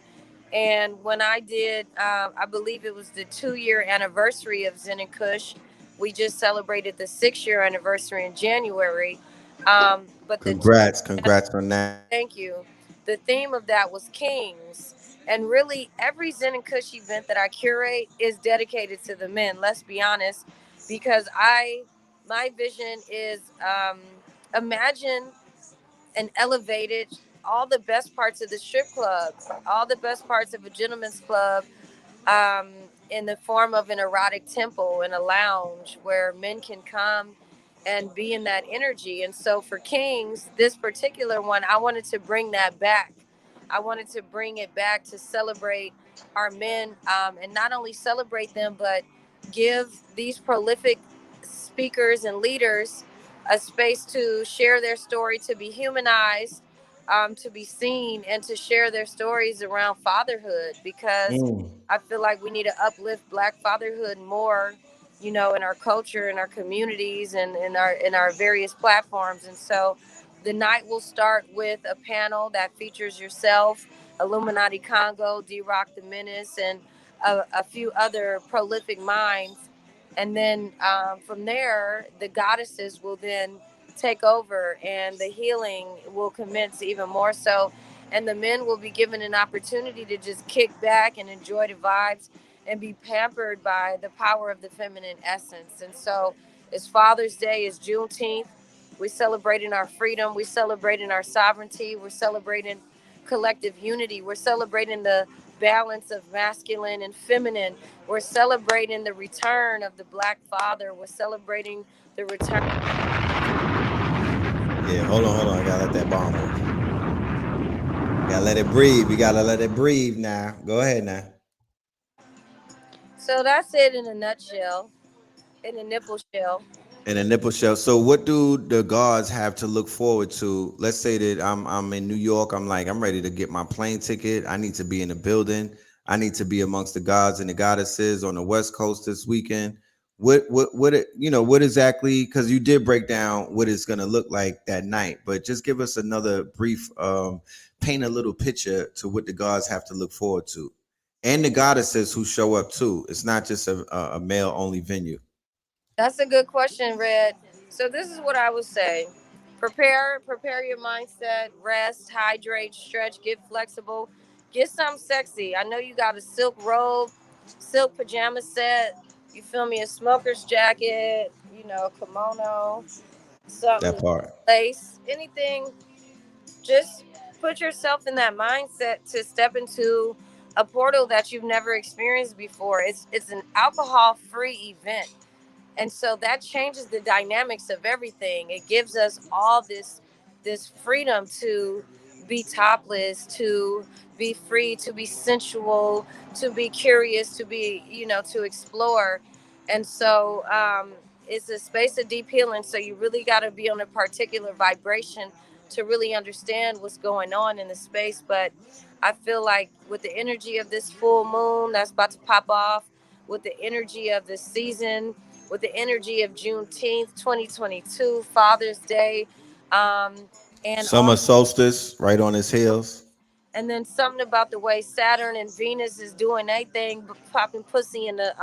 Speaker 6: And when I did, I believe it was the 2 year anniversary of Zen and Kush. We just celebrated the 6 year anniversary in January. But the
Speaker 3: Congrats on that.
Speaker 6: Thank you. The theme of that was kings. And really, every Zen and Kush event that I curate is dedicated to the men, let's be honest, because my vision is imagine an elevated, all the best parts of the strip club, all the best parts of a gentleman's club, um, in the form of an erotic temple and a lounge where men can come and be in that energy. And so for Kings, this particular one, I wanted to bring that back. I wanted to bring it back to celebrate our men, and not only celebrate them, but give these prolific speakers and leaders a space to share their story, to be humanized, to be seen, and to share their stories around fatherhood, because
Speaker 3: Mm.
Speaker 6: I feel like we need to uplift Black fatherhood more, in our culture, in our communities, and in our various platforms. And so, the night will start with a panel that features yourself, Illuminati Congo, D Rock the Menace, and a few other prolific minds. And then from there, the goddesses will then take over, and the healing will commence even more so. And the men will be given an opportunity to just kick back and enjoy the vibes and be pampered by the power of the feminine essence. And so it's Father's Day, it's Juneteenth. We're celebrating our freedom, we're celebrating our sovereignty, we're celebrating collective unity, we're celebrating the balance of masculine and feminine, we're celebrating the return of the Black father, we're celebrating the return.
Speaker 3: Yeah, hold on. I gotta let that bomb off. Gotta let it breathe. We gotta let it breathe now. Go ahead now.
Speaker 6: So that's it in a nutshell, in a nipple shell.
Speaker 3: And a nipple shell. So what do the gods have to look forward to? Let's say that I'm in New York. I'm like, I'm ready to get my plane ticket. I need to be in the building. I need to be amongst the gods and the goddesses on the West Coast this weekend. What exactly, because you did break down what it's gonna look like that night, but just give us another brief paint a little picture to what the gods have to look forward to. And the goddesses who show up too. It's not just a male only venue.
Speaker 6: That's a good question, Red. So this is what I would say. Prepare your mindset, rest, hydrate, stretch, get flexible, get something sexy. I know you got a silk robe, silk pajama set, you feel me, a smoker's jacket, kimono,
Speaker 3: That
Speaker 6: something
Speaker 3: part.
Speaker 6: lace, anything, just put yourself in that mindset to step into a portal that you've never experienced before. It's an alcohol-free event, and so that changes the dynamics of everything. It gives us all this freedom to be topless, to be free, to be sensual, to be curious, to be, to explore. And so it's a space of deep healing, so you really got to be on a particular vibration to really understand what's going on in the space. But I feel like with the energy of this full moon that's about to pop off, with the energy of this season, with the energy of Juneteenth 2022, Father's Day, um, and
Speaker 3: Summer
Speaker 6: also,
Speaker 3: solstice right on his heels.
Speaker 6: and then something about the way Saturn and Venus is doing their thing, popping pussy in the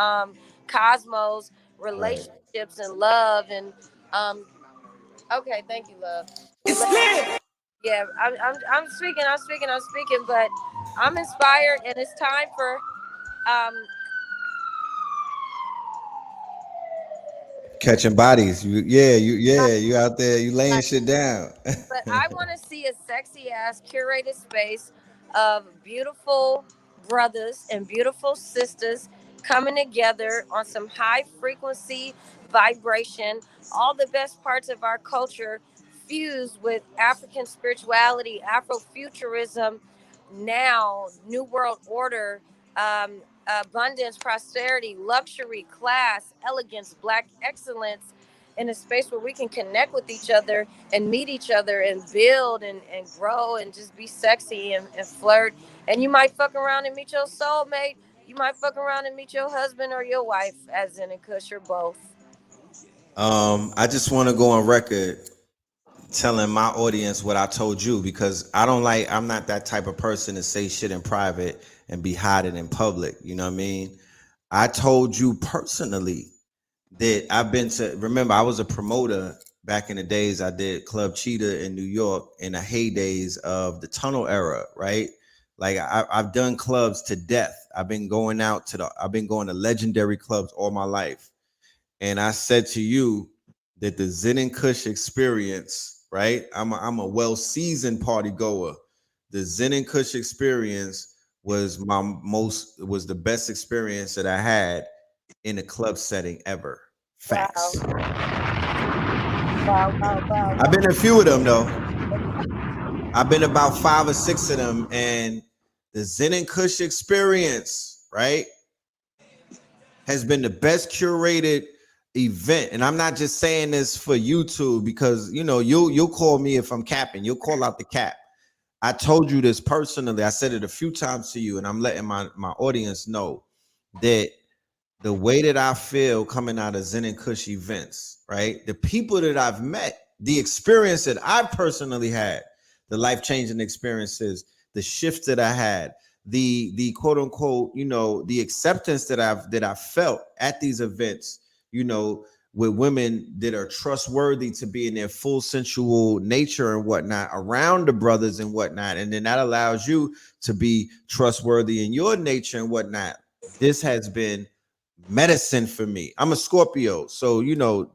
Speaker 6: cosmos,
Speaker 3: Right.
Speaker 6: relationships and love, and um, okay, thank you, love. Yeah, I'm speaking, but I'm inspired, and it's time for um,
Speaker 3: Catching bodies. You out there, you laying shit down.
Speaker 6: but I want to see a sexy ass curated space of beautiful brothers and beautiful sisters coming together on some high frequency vibration, all the best parts of our culture fused with African spirituality, Afrofuturism, now, New World Order, abundance, prosperity, luxury, class, elegance, black excellence, in a space where we can connect with each other and meet each other and build and grow and just be sexy and flirt. And you might fuck around and meet your soulmate. You might fuck around and meet your husband or your wife, as in a kush or both.
Speaker 3: I just want to go on record telling my audience what I told you because I'm not that type of person to say shit in private and be hiding in public. You know what I mean? I told you personally that remember, I was a promoter back in the days. I did Club Cheetah in New York in the heydays of the tunnel era, right? Like I've done clubs to death. I've been going to legendary clubs all my life. And I said to you that the Zen and Kush experience, right? I'm a well-seasoned party goer. The Zen and Kush experience was the best experience that I had in a club setting ever.
Speaker 6: Wow.
Speaker 3: Facts.
Speaker 6: Wow.
Speaker 3: I've been in a few of them though. I've been about 5 or 6 of them, and the Zen and Kush experience, right, has been the best curated event. And I'm not just saying this for YouTube because you'll call me if I'm capping. You'll call out the cap. I told you this personally. I said it a few times to you, and I'm letting my audience know that the way that I feel coming out of Zen and Kush events, right? The people that I've met, the experience that I personally had, the life-changing experiences, the shifts that I had, the quote unquote, the acceptance that I felt at these events, with women that are trustworthy to be in their full sensual nature and whatnot around the brothers and whatnot. And then that allows you to be trustworthy in your nature and whatnot. This has been medicine for me. I'm a Scorpio, so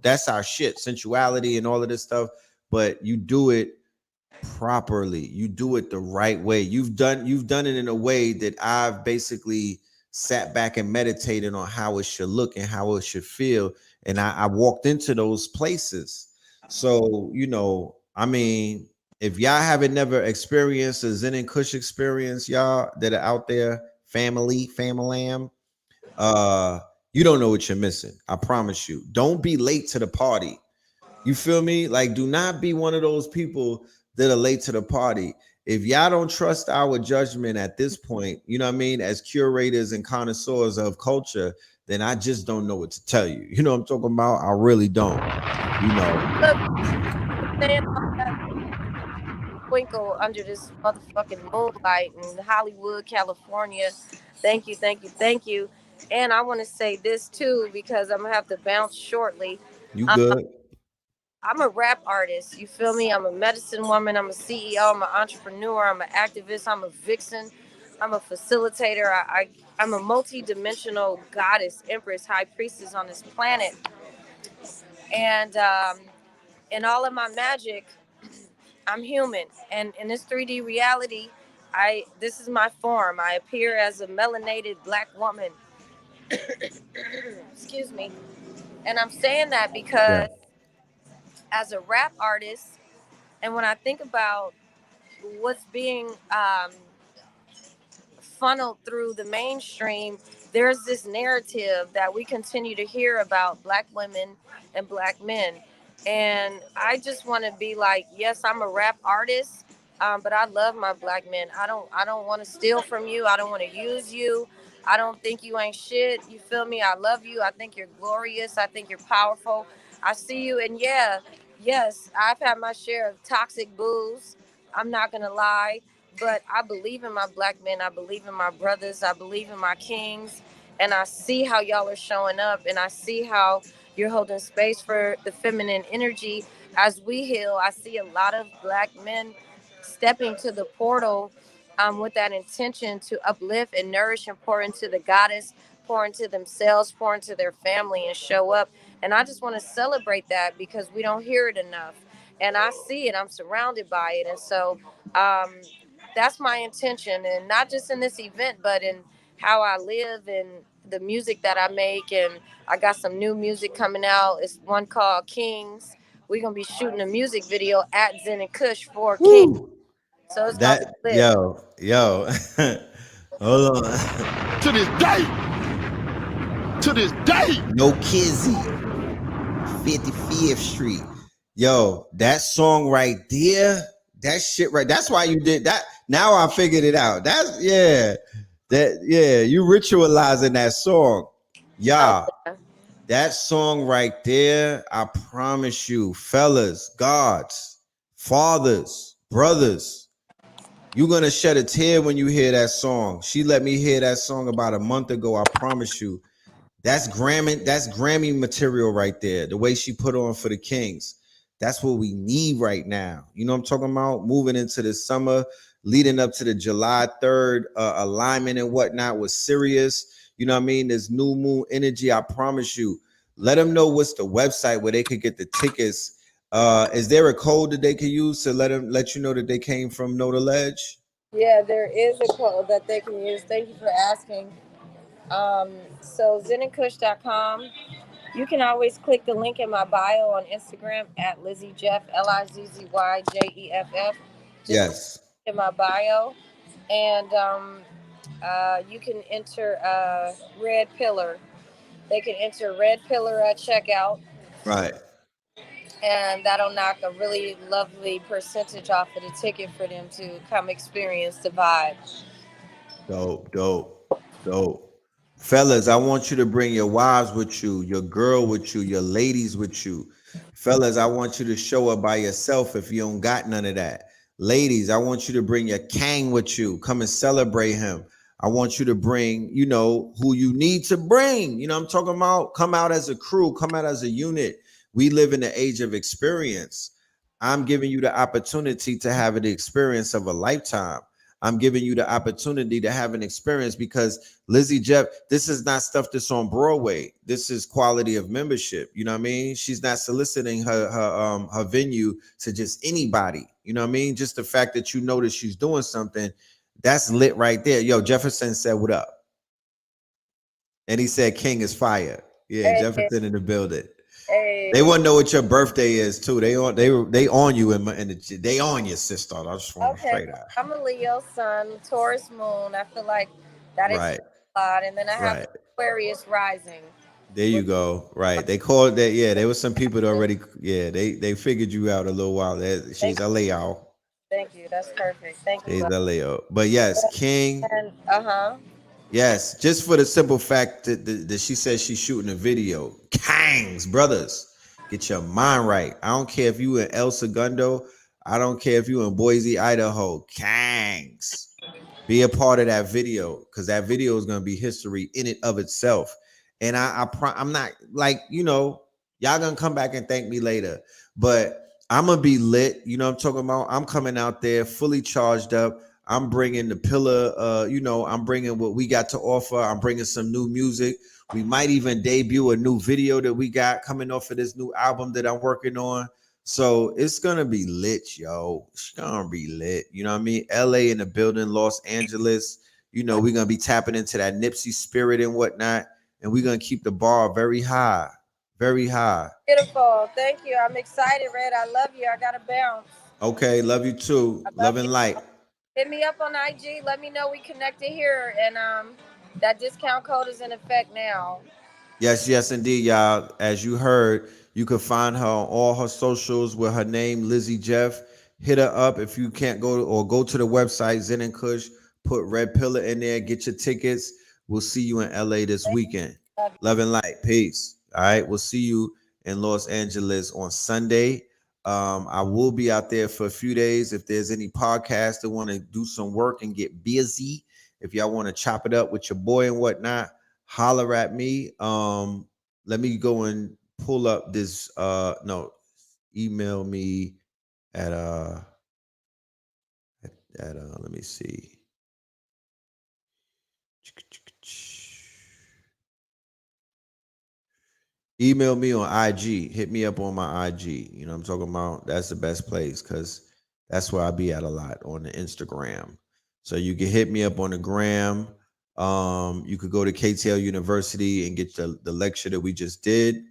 Speaker 3: that's our shit, sensuality and all of this stuff. But you do it properly. You do it the right way. You've done it in a way that I've basically sat back and meditated on how it should look and how it should feel. And I walked into those places. So, I mean, if y'all haven't never experienced a Zen and Kush experience, y'all that are out there, family, you don't know what you're missing. I promise you. Don't be late to the party. You feel me? Like, do not be one of those people that are late to the party. If y'all don't trust our judgment at this point, you know what I mean, as curators and connoisseurs of culture, then I just don't know what to tell you. You know what I'm talking about? I really don't.
Speaker 6: Twinkle under this motherfucking moonlight in Hollywood, California. Thank you, thank you, thank you. And I want to say this too because I'm gonna have to bounce shortly.
Speaker 3: You
Speaker 6: Um,
Speaker 3: good?
Speaker 6: I'm a rap artist. You feel me? I'm a medicine woman. I'm a CEO. I'm an entrepreneur. I'm an activist. I'm a vixen. I'm a facilitator. I'm a multi-dimensional goddess, empress, high priestess on this planet. And in all of my magic, I'm human, and in this 3D reality, this is my form. I appear as a melanated black woman. Excuse me. And I'm saying that
Speaker 3: Yeah.
Speaker 6: because as a rap artist, and when I think about what's being funneled through the mainstream, there's this narrative that we continue to hear about black women and black men. And I just want to be like, yes, I'm a rap artist, but I love my black men. I don't want to steal from you. I don't want to use you. I don't think you ain't shit. You feel me? I love you. I think you're glorious. I think you're powerful. I see you. And yeah, yes, I've had my share of toxic booze. I'm not going to lie, but I believe in my black men. I believe in my brothers. I believe in my kings. And I see how y'all are showing up, and I see how you're holding space for the feminine energy as we heal. I see a lot of black men stepping to the portal with that intention to uplift and nourish and pour into the goddess, pour into themselves, pour into their family, and show up. And I just want to celebrate that because we don't hear it enough. And I see it. I'm surrounded by it. And so um, that's my intention, and not just in this event, but in how I live and the music that I make. And I got some new music coming out. It's one called Kings. We're gonna be shooting a music video at Zen and Kush for King.
Speaker 3: Woo.
Speaker 6: So it's gonna
Speaker 3: That
Speaker 6: be lit.
Speaker 3: yo, hold on.
Speaker 4: To this day. To this day.
Speaker 3: No Kizzy, 55th Street. Yo, that song right there, that shit right. That's why you did that. Now I figured it out. That's you ritualizing that song. Yeah.
Speaker 6: Oh,
Speaker 3: That song right there, I promise you, fellas, gods, fathers, brothers, you're gonna shed a tear when you hear that song. She let me hear that song about a month ago. I promise you. That's Grammy material right there. The way she put on for the Kings. That's what we need right now. You know what I'm talking about? Moving into the summer, leading up to the July 3rd alignment and whatnot was serious. You know what I mean? There's new moon energy. I promise you. Let them know what's the website where they could get the tickets. Is there a code that they could use to let you know that they came from Know the Ledge?
Speaker 6: yeah, there is a code that they can use. Thank you for asking. So zenandkush.com. You can always click the link in my bio on Instagram at Lizzy Jeff, LIZZYJEFF. Just
Speaker 3: Yes.
Speaker 6: in my bio. And you can enter Red Pillar. They can enter Red Pillar at checkout,
Speaker 3: Right.
Speaker 6: and that'll knock a really lovely percentage off of the ticket for them to come experience the vibe.
Speaker 3: Dope. Fellas, I want you to bring your wives with you, your girl with you, your ladies with you. Fellas, I want you to show up by yourself if you don't got none of that. Ladies, I want you to bring your king with you. Come and celebrate him. I want you to bring, who you need to bring. You know what I'm talking about? Come out as a crew, come out as a unit. We live in the age of experience. I'm giving you the opportunity to have the experience of a lifetime. I'm giving you the opportunity to have an experience because Lizzy Jeff, this is not stuff that's on Broadway. This is quality of membership. You know what I mean? She's not soliciting her venue to just anybody. You know what I mean? Just the fact that you notice she's doing something, that's lit right there. Yo, Jefferson said, "What up?" And he said, "King is fire." Yeah,
Speaker 6: Hey,
Speaker 3: Jefferson in the building.
Speaker 6: hey.
Speaker 3: They want to know what your birthday is too. They on you they on your sister. I just want to
Speaker 6: Okay,
Speaker 3: straight out.
Speaker 6: I'm a Leo sun, Taurus moon. I feel like that is
Speaker 3: Right.
Speaker 6: a lot. And then I have
Speaker 3: Right.
Speaker 6: Aquarius rising.
Speaker 3: There you go. Right. They called that. Yeah, there was some people that already. Yeah, they figured you out a little while. She's a Leo.
Speaker 6: Thank you. That's perfect. Thank you.
Speaker 3: She's a Leo. But yes, King.
Speaker 6: And
Speaker 3: Yes, just for the simple fact that she says she's shooting a video. Kangs, brothers, get your mind right. I don't care if you in El Segundo. I don't care if you in Boise, Idaho. Kangs. Be a part of that video because that video is going to be history in and of itself. And I'm not like, y'all going to come back and thank me later. But I'm going to be lit. You know what I'm talking about? I'm coming out there fully charged up. I'm bringing the pillar, I'm bringing what we got to offer. I'm bringing some new music. We might even debut a new video that we got coming off of this new album that I'm working on. So it's gonna be lit, yo. It's gonna be lit. You know what I mean? LA in the building, Los Angeles. You know, we're gonna be tapping into that Nipsey spirit and whatnot, and we're gonna keep the bar very high, very high.
Speaker 6: Beautiful. Thank you. I'm excited, Red. I love you. I gotta bounce.
Speaker 3: Okay, love you too.
Speaker 6: I
Speaker 3: Love
Speaker 6: love you.
Speaker 3: and light.
Speaker 6: Hit me up on IG. Let me know we connected here, and that discount code is in effect now.
Speaker 3: Yes, yes, indeed, y'all. As you heard, you can find her on all her socials with her name, Lizzy Jeff. Hit her up if you can't go to the website, Zen and Kush. Put Red Pillar in there. Get your tickets. We'll see you in LA this weekend.
Speaker 6: Love you.
Speaker 3: Love and light. Peace. All right. We'll see you in Los Angeles on Sunday. I will be out there for a few days. If there's any podcasts that want to do some work and get busy, if y'all want to chop it up with your boy and whatnot, holler at me. Let me go and pull up this. No, email me at let me see. Email me on IG. Hit me up on my IG. You know what I'm talking about? That's the best place because that's where I be at a lot, on the Instagram. So you can hit me up on the gram. You could go to KTL University and get the lecture that we just did.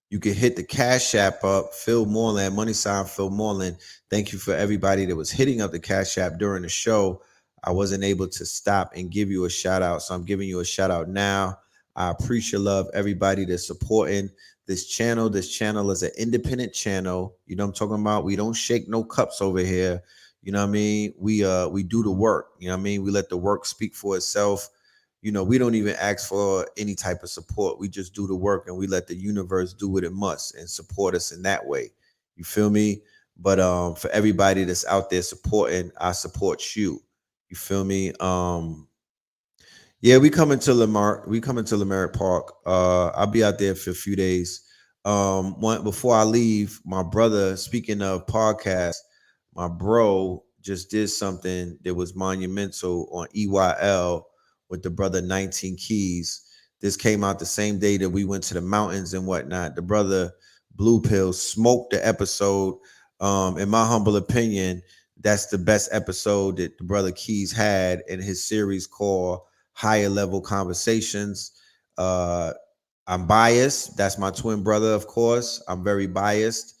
Speaker 3: You can hit the Cash App up, Phil Moreland, money sign Phil Moreland. Thank you for everybody that was hitting up the Cash App during the show. I wasn't able to stop and give you a shout out, so I'm giving you a shout out now. I appreciate love everybody that's supporting this channel. This channel is an independent channel. You know what I'm talking about? We don't shake no cups over here. You know what I mean? We do the work. You know what I mean? We let the work speak for itself. You know, we don't even ask for any type of support. We just do the work and we let the universe do what it must and support us in that way. You feel me? But for everybody that's out there supporting, I support you. You feel me? Yeah, we coming to Lamar. We coming to Lamar Park. I'll be out there for a few days. Before I leave, my brother. Speaking of podcast, my bro just did something that was monumental on EYL with the brother 19 Keys. This came out the same day that we went to the mountains and whatnot. The brother Blue Pill smoked the episode. In my humble opinion, that's the best episode that the brother Keys had in his series called Higher Level Conversations. I'm biased. That's my twin brother, of course. I'm very biased.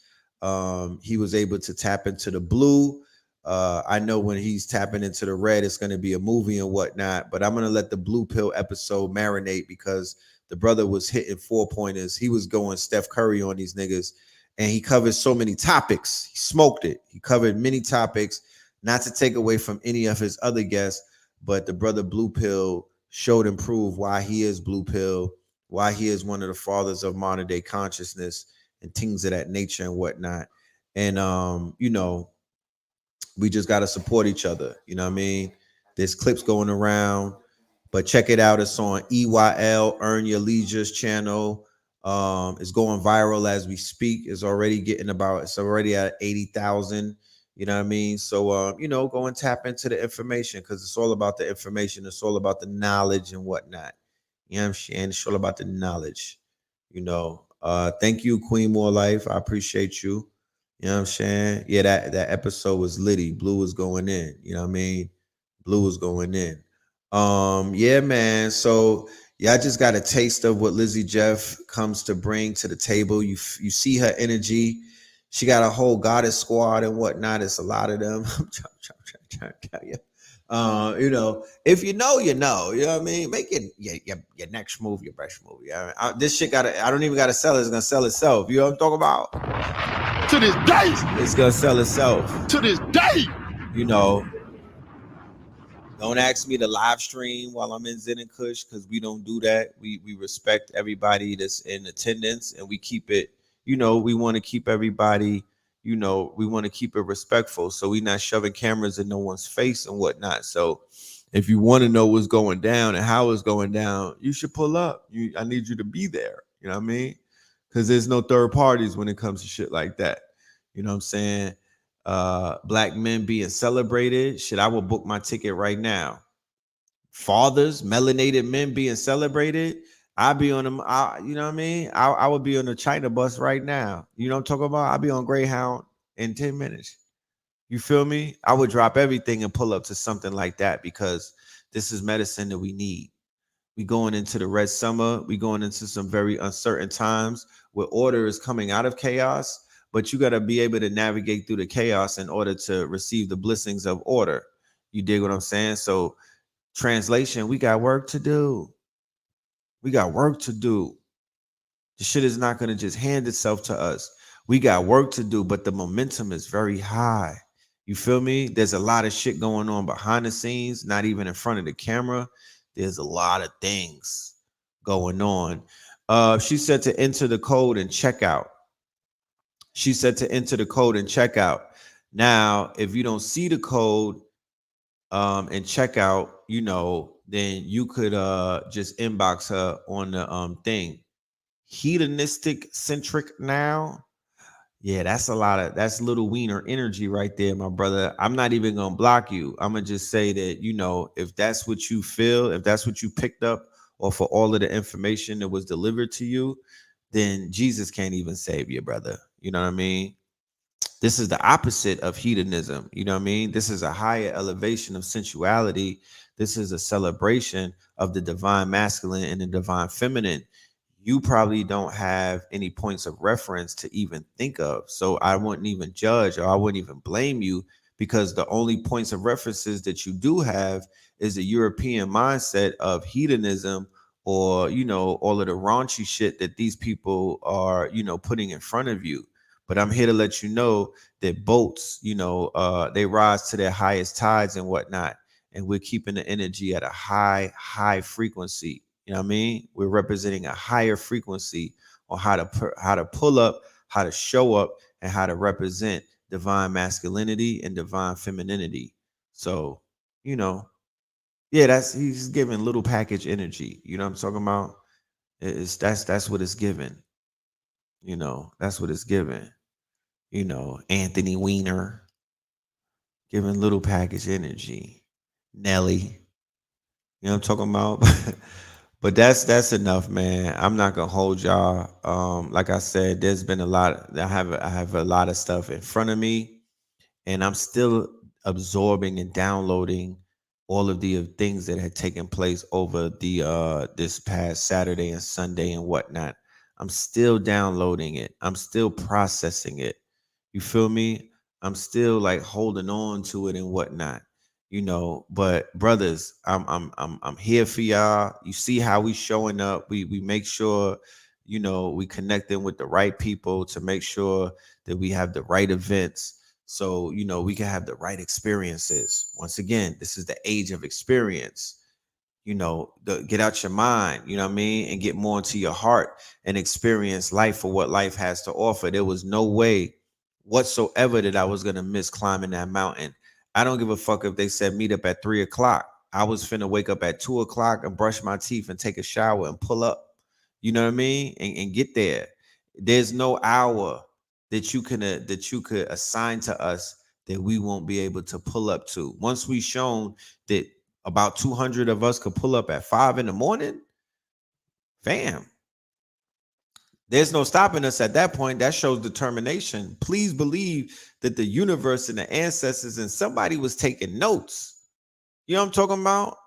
Speaker 3: He was able to tap into the blue. I know when he's tapping into the red, it's going to be a movie and whatnot, but I'm going to let the Blue Pill episode marinate because the brother was hitting 4-pointers. He was going Steph Curry on these niggas, and he covered so many topics. He smoked it. He covered many topics, not to take away from any of his other guests, but the brother Blue Pill showed and proved why he is Blue Pill, why he is one of the fathers of modern day consciousness and things of that nature and whatnot. And you know, we just got to support each other. You know what I mean? There's clips going around, but check it out. It's on EYL, Earn Your Leisure's channel. It's going viral as we speak. It's already at 80,000. You know what I mean? So, you know, go and tap into the information because it's all about the information. It's all about the knowledge and whatnot. You know what I'm saying? It's all about the knowledge. You know, thank you, Queen More Life. I appreciate you. You know what I'm saying? Yeah, that episode was litty. Blue was going in. You know what I mean? Blue was going in. Yeah, man. So yeah, I just got a taste of what Lizzy Jeff comes to bring to the table. You see her energy. She got a whole goddess squad and whatnot. It's a lot of them. I'm trying to tell you. You know, if you know, you know. You know what I mean? Make it your next move, your best move. Yeah, this shit I don't even gotta sell it. It's gonna sell itself. You know what I'm talking about?
Speaker 4: To this day.
Speaker 3: It's gonna sell itself.
Speaker 4: To this day.
Speaker 3: You know. Don't ask me to live stream while I'm in Zen and Kush because we don't do that. We respect everybody that's in attendance and we keep it, you know, we want to keep everybody, you know, we want to keep it respectful. So we not shoving cameras in no one's face and whatnot. So if you want to know what's going down and how it's going down, you should pull up. I need you to be there. You know what I mean? Because there's no third parties when it comes to shit like that. You know what I'm saying? Black men being celebrated. Shit, I will book my ticket right now. Fathers, melanated men being celebrated. I be on them. You know what I mean? I would be on the China bus right now. You know what I'm talking about? I'll be on Greyhound in 10 minutes. You feel me? I would drop everything and pull up to something like that because this is medicine that we need. We going into the red summer. We going into some very uncertain times where order is coming out of chaos, but you got to be able to navigate through the chaos in order to receive the blessings of order. You dig what I'm saying? So translation, we got work to do. We got work to do. The shit is not going to just hand itself to us. We got work to do, but the momentum is very high. You feel me? There's a lot of shit going on behind the scenes, not even in front of the camera. There's a lot of things going on. She said to enter the code and check out. She said to enter the code and check out. Now, if you don't see the code and check out, you know, then you could just inbox her on the thing. Hedonistic centric now. Yeah, that's little wiener energy right there, my brother. I'm not even gonna block you. I'm gonna just say that, you know, if that's what you feel, if that's what you picked up, or for all of the information that was delivered to you, then Jesus can't even save you, brother. You know what I mean? This is the opposite of hedonism. You know what I mean? This is a higher elevation of sensuality. This is a celebration of the divine masculine and the divine feminine. You probably don't have any points of reference to even think of. So I wouldn't even judge or I wouldn't even blame you because the only points of references that you do have is a European mindset of hedonism or, you know, all of the raunchy shit that these people are, you know, putting in front of you. But I'm here to let you know that boats, you know, they rise to their highest tides and whatnot. And we're keeping the energy at a high frequency. You know what I mean? We're representing a higher frequency on how to pull up, how to show up, and how to represent divine masculinity and divine femininity. So, you know, yeah, he's giving little package energy. You know what I'm talking about? That's what it's giving. You know, that's what it's giving. You know, Anthony Weiner giving little package energy. Nelly, you know what I'm talking about? But that's enough, man. I'm not gonna hold y'all. Like I said, there's been a lot. I have a lot of stuff in front of me, and I'm still absorbing and downloading all of the things that had taken place over the this past Saturday and Sunday and whatnot. I'm still downloading it. I'm still processing it. You feel me? I'm still like holding on to it and whatnot, you know. But brothers, I'm here for y'all. You see how we showing up. We make sure, you know, we connecting with the right people to make sure that we have the right events. So, you know, we can have the right experiences. Once again, this is the age of experience. You know, get out your mind, you know what I mean, and get more into your heart and experience life for what life has to offer. There was no way whatsoever that I was going to miss climbing that mountain. I don't give a fuck if they said meet up at 3 o'clock. I was finna wake up at 2 o'clock and brush my teeth and take a shower and pull up. You know what I mean? And get there. There's no hour that you could assign to us that we won't be able to pull up to. Once we shown that about 200 of us could pull up at 5 in the morning, fam, there's no stopping us at that point. That shows determination. Please believe that the universe and the ancestors and somebody was taking notes. You know what I'm talking about?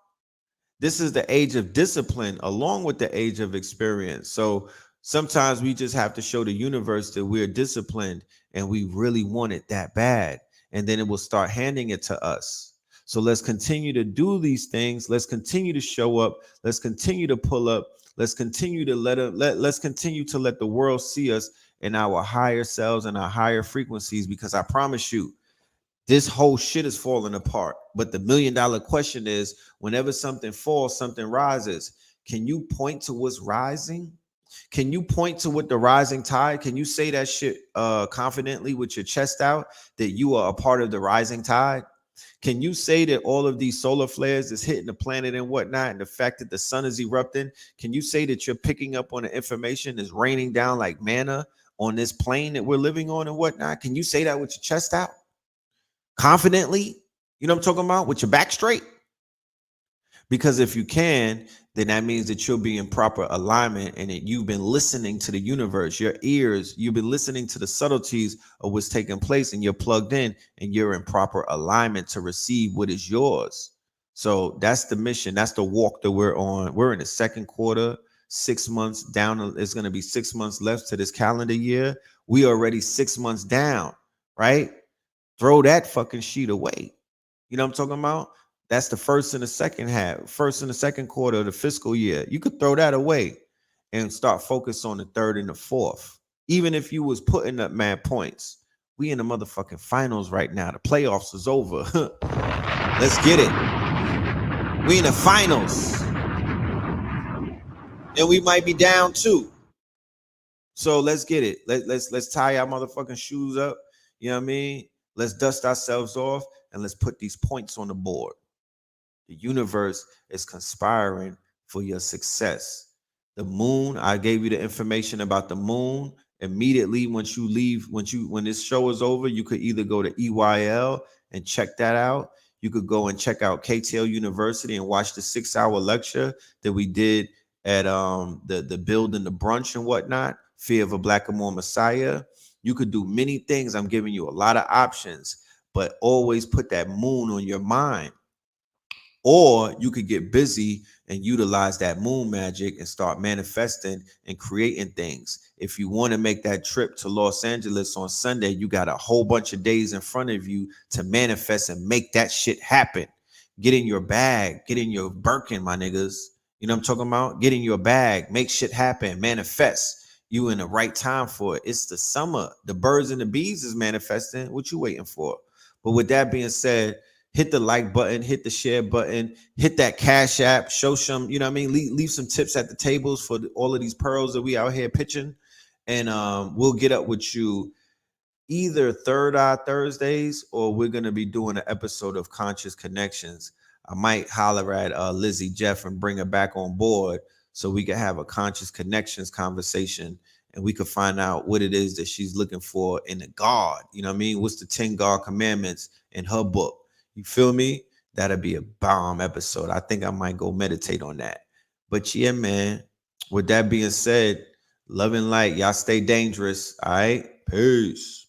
Speaker 3: This is the age of discipline along with the age of experience. So sometimes we just have to show the universe that we're disciplined and we really want it that bad. And then it will start handing it to us. So let's continue to do these things. Let's continue to show up. Let's continue to pull up. Let's continue to let's continue to let the world see us in our higher selves and our higher frequencies, because I promise you, this whole shit is falling apart. But the $1,000,000 question is, whenever something falls, something rises. Can you point to what's rising? Can you point to what the rising tide? Can you say that shit confidently with your chest out, that you are a part of the rising tide? Can you say that all of these solar flares is hitting the planet and whatnot, and the fact that the sun is erupting, can you say that you're picking up on the information that's raining down like manna on this plane that we're living on and whatnot? Can you say that with your chest out? Confidently? You know what I'm talking about? With your back straight? Because if you can, then that means that you'll be in proper alignment and that you've been listening to the universe, your ears, you've been listening to the subtleties of what's taking place, and you're plugged in and you're in proper alignment to receive what is yours. So that's the mission. That's the walk that we're on. We're in the second quarter, 6 months down. It's going to be 6 months left to this calendar year. We already 6 months down, right? Throw that fucking sheet away. You know what I'm talking about? That's the first and the second half, first and the second quarter of the fiscal year. You could throw that away and start focus on the third and the fourth. Even if you was putting up mad points, we in the motherfucking finals right now. The playoffs is over. Let's get it. We in the finals. And we might be down too. So let's get it. Let's tie our motherfucking shoes up. You know what I mean? Let's dust ourselves off and let's put these points on the board. The universe is conspiring for your success. The moon, I gave you the information about the moon. Immediately once you leave, when this show is over, you could either go to EYL and check that out. You could go and check out KTL University and watch the 6-hour lecture that we did at the building, the brunch and whatnot, Fear of a Black and More Messiah. You could do many things. I'm giving you a lot of options, but always put that moon on your mind. Or you could get busy and utilize that moon magic and start manifesting and creating things. If you want to make that trip to Los Angeles on Sunday, you got a whole bunch of days in front of you to manifest and make that shit happen. Get in your bag, get in your Birkin, my niggas. You know what I'm talking about? Get in your bag, make shit happen, manifest. You in the right time for it. It's the summer. The birds and the bees is manifesting. What you waiting for? But with that being said, hit the like button, hit the share button, hit that Cash App, show some, you know what I mean? Leave some tips at the tables for all of these pearls that we out here pitching. And we'll get up with you either Third Eye Thursdays, or we're going to be doing an episode of Conscious Connections. I might holler at Lizzie Jeff and bring her back on board so we can have a Conscious Connections conversation and we could find out what it is that she's looking for in a God. You know what I mean? What's the 10 God commandments in her book? You feel me? That'll be a bomb episode. I think I might go meditate on that. But yeah, man, with that being said, love and light. Y'all stay dangerous. All right? Peace.